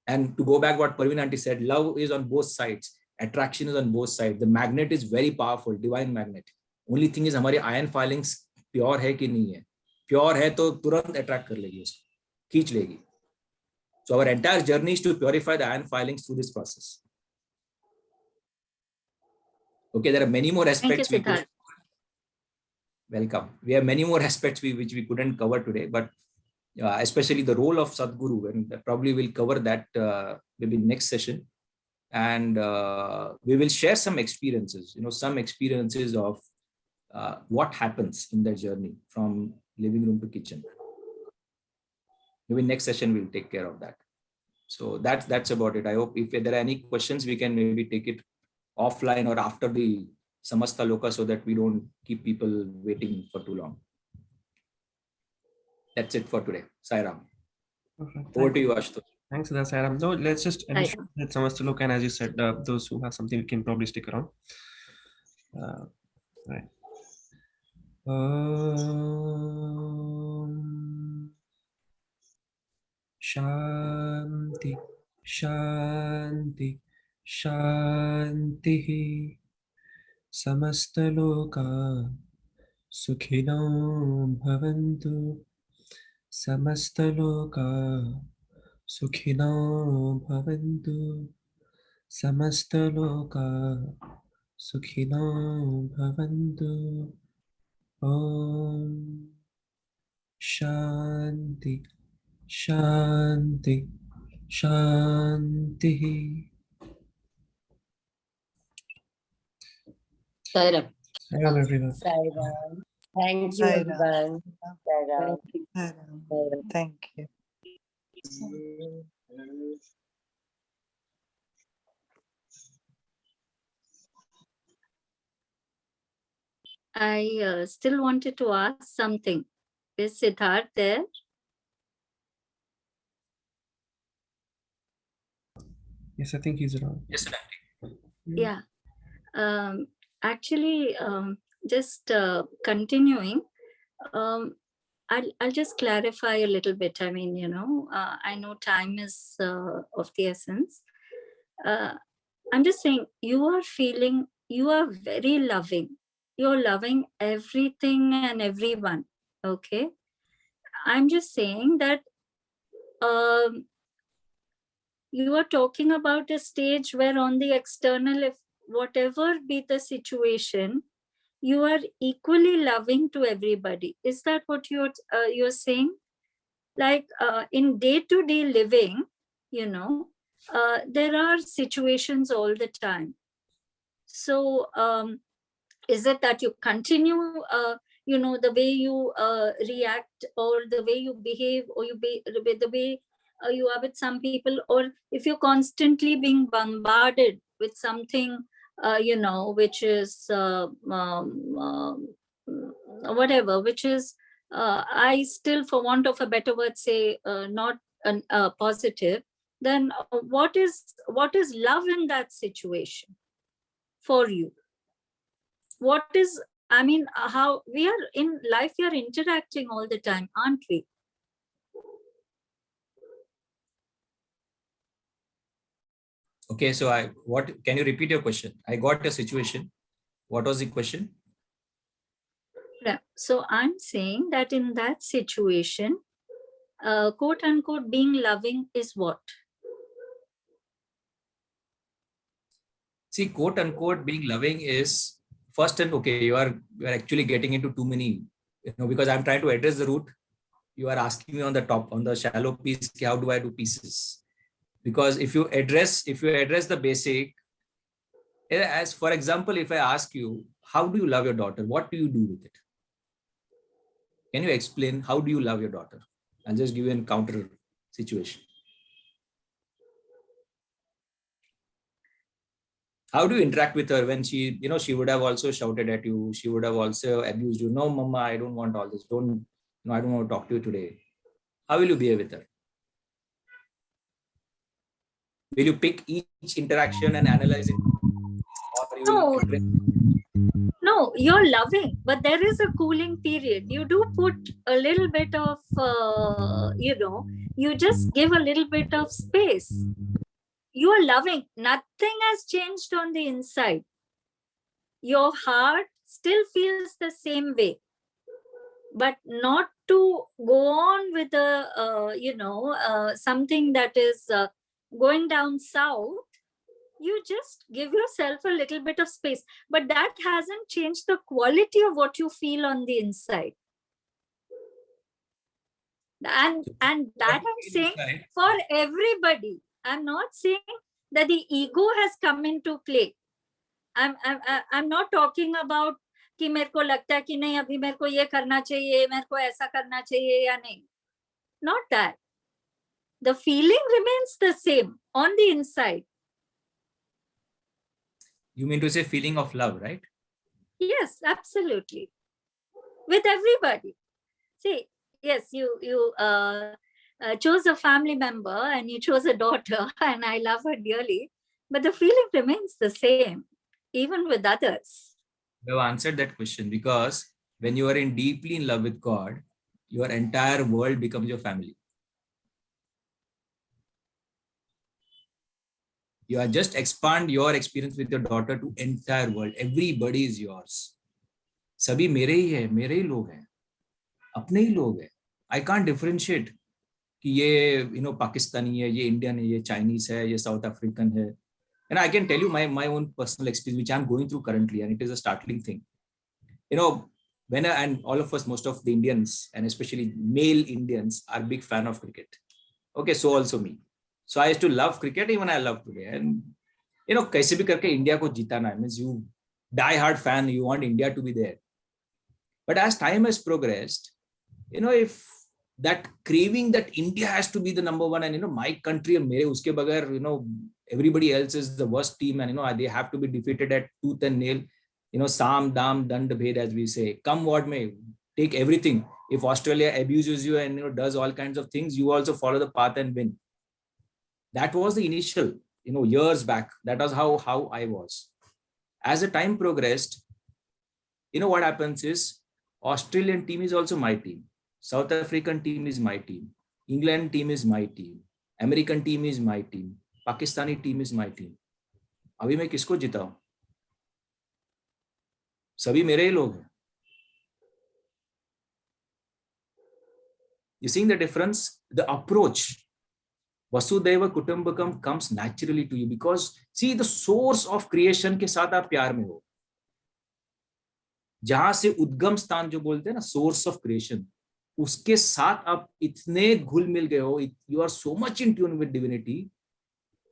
And to go back what Parveen aunty said, love is on both sides. Attraction is on both sides. The magnet is very powerful, divine magnet. Only thing is हमारी iron filings pure है कि नहीं है. Pure है तो तुरंत attract कर लेगी उसको, खींच लेगी. So our entire journey is to purify the iron filings through this process. Okay, there are many more aspects. Thank you, Siddharth. Welcome. We have many more aspects which we couldn't cover today, but especially the role of Sadguru, and probably we'll cover that maybe next session. And we will share some experiences, some experiences of what happens in the journey from living room to kitchen. Maybe next session we'll take care of that. So that's about it. I hope if there are any questions, we can maybe take it offline or after the Samasta Loka so that we don't keep people waiting for too long. That's it for today. Sai Ram. Over to you, Ashutosh. Thanks, Sai Ram. No, let's just ensure that Samasta Loka, and as you said, those who have something can probably stick around. Right. Shanti, Shanti, Shanti. Samastaloka Sukhino Bhavantu. Samastaloka Sukhino Bhavantu. Samastaloka Sukhino Bhavantu. Om Shanti, Shanti, Shanti. Sai Ram. Sai Ram, everyone. Sai Ram. Thank you, Sai Ram. everyone. Sai Ram. Sai Ram. Thank you. I still wanted to ask something. Is Siddharth there? Yes, I think he's around. Yes, Yeah. Actually, just continuing, I'll just clarify a little bit. I mean, I know time is of the essence. I'm just saying, you are feeling, you are very loving. you're loving everything and everyone. Okay. I'm just saying that you are talking about a stage where on the external, if whatever be the situation, you are equally loving to everybody. Is that what you're saying? Like in day-to-day living, there are situations all the time. So is it that you continue, the way you react, or the way you behave, or the way you are with some people, or if you're constantly being bombarded with something, which is whatever, which is, I still, for want of a better word, say not positive, then what is love in that situation for you? What is, I mean, how we are in life, we are interacting all the time, aren't we? Okay, so what can you repeat your question? I got a situation. What was the question? Yeah. So I'm saying that in that situation, quote unquote, being loving is what? See, quote unquote, being loving is first, and okay, you are actually getting into too many, because I'm trying to address the root. You are asking me on the top, on the shallow piece, how do I do pieces? Because if you address the basic, as for example, if I ask you, how do you love your daughter? What do you do with it? Can you explain how do you love your daughter? I'll just give you a counter situation. How do you interact with her when she would have also shouted at you? She would have also abused you. No, mama, I don't want all this. I don't want to talk to you today. How will you behave with her? Will you pick each interaction and analyze it? Or you No, you're loving, but there is a cooling period. You do put a little bit of, you just give a little bit of space. You are loving. Nothing has changed on the inside. Your heart still feels the same way, but not to go on with something that is going down south. You just give yourself a little bit of space, but that hasn't changed the quality of what you feel on the inside. And that I'm saying for everybody. I'm not saying that the ego has come into play. I'm not talking about कि मेरे को लगता है कि नहीं अभी मेरे को ये करना चाहिए, मेरे को ऐसा करना चाहिए या नहीं. Not that. The feeling remains the same on the inside. You mean to say feeling of love, right? Yes, absolutely. With everybody. See, yes, you chose a family member and you chose a daughter and I love her dearly, but the feeling remains the same, even with others. You have answered that question, because when you are deeply in love with God, your entire world becomes your family. You are just expand your experience with your daughter to entire world. Everybody is yours. सभी मेरे ही है, मेरे ही लोग हैं, अपने ही लोग हैं. I can't differentiate कि ये पाकिस्तानी है, ये इंडियन है, ये चाइनीज है, ये साउथ अफ्रीकन है. And I can tell you my own personal experience, which I'm going through currently, and it is a startling thing. And all of us, most of the Indians, and especially male Indians, are big fan of cricket. Okay, so also me. So I used to love cricket, even I love today. And कैसे भी करके India को जिताना है, means you die hard fan, you want India to be there. But as time has progressed, if that craving that India has to be the number one, and my country, mere uske bagar, everybody else is the worst team, and they have to be defeated at tooth and nail. Sam, dam, dand, bhed, as we say. Come what may, take everything. If Australia abuses you and does all kinds of things, you also follow the path and win. That was the initial, years back. That was how I was. As the time progressed, what happens is Australian team is also my team. South African team is my team. England team is my team. American team is my team. Pakistani team is my team. अभी मैं किसको जिताऊं? सभी मेरे ही लोग हैं. You seeing the difference? The approach, Vasudhaiva Kutumbakam, comes naturally to you because see the source of creation के साथ आप प्यार में हो. जहां से उद्गम स्थान जो बोलते हैं ना, source of creation, उसके साथ आप इतने घुल मिल गए हो. You are so much in tune with divinity,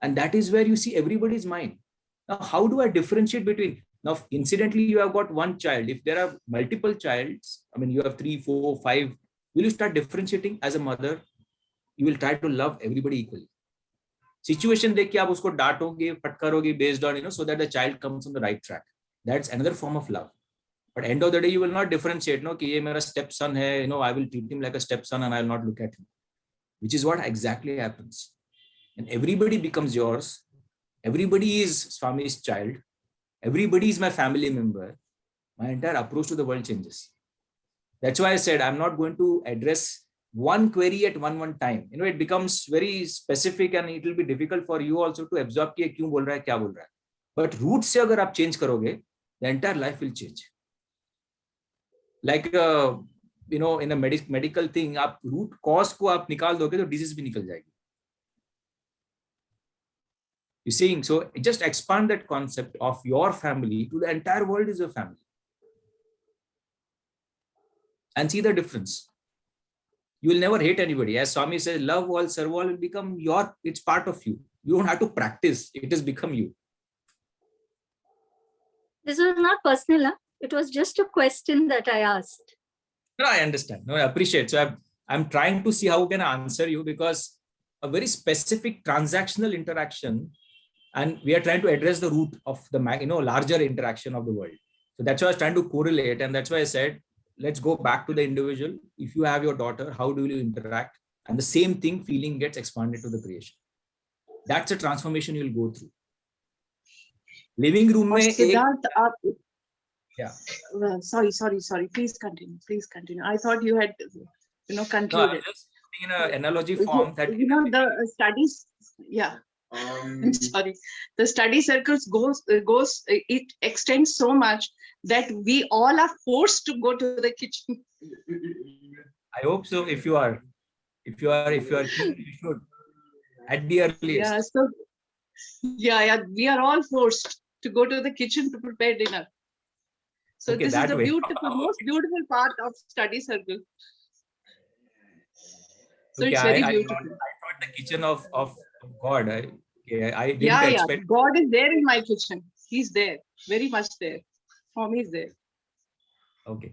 and that is where you see everybody's mind. Now, how do I differentiate between? Now, incidentally, you have got one child. If there are multiple childs, I mean, you have 3, 4, 5. Will you start differentiating as a mother? You will try to love everybody equally. Situation देख के आप उसको डांटोगे, फटकारोगे based on, so that the child comes on the right track. That's another form of love. But end of the day, you will not differentiate. No, कि ये मेरा stepson है. I will treat him like a stepson and I will not look at him. Which is what exactly happens. And everybody becomes yours. Everybody is Swami's child. Everybody is my family member. My entire approach to the world changes. That's why I said I'm not going to address one query at one time. It becomes very specific and it will be difficult for you also to absorb कि क्यों बोल रहा है, क्या बोल रहा है. But root से अगर आप change करोगे, the entire life will change. Like in a medical thing, आप root cause को आप निकाल दोगे तो disease भी निकल जाएगी. You seeing? So just expand that concept of your family to the entire world is your family. And see the difference. You will never hate anybody. As Swami says, love all, serve all will become it's part of you. You don't have to practice. It has become you. This was not personal. It was just a question that I asked. No, I understand. No, I appreciate. So I'm trying to see how can I answer you, because a very specific transactional interaction, and we are trying to address the root of the larger interaction of the world. So that's why I was trying to correlate, and that's why I said, let's go back to the individual. If you have your daughter, how do you interact? And the same thing, feeling gets expanded to the creation. That's a transformation you'll go through. Living room mein Siddharth, yeah. Sorry. Please continue. I thought you had, concluded. No, I'm just putting in an analogy form that the studies. Yeah. I'm sorry. The study circles it extends so much that we all are forced to go to the kitchen. I hope so. If you are keen, you should at the earliest. Yeah. We are all forced to go to the kitchen to prepare dinner. So Okay, this is the most beautiful part of study circle. So Okay, it's very I beautiful. thought the kitchen of God. I didn't expect. God is there in my kitchen. He's there, very much there. For me, is there. Okay.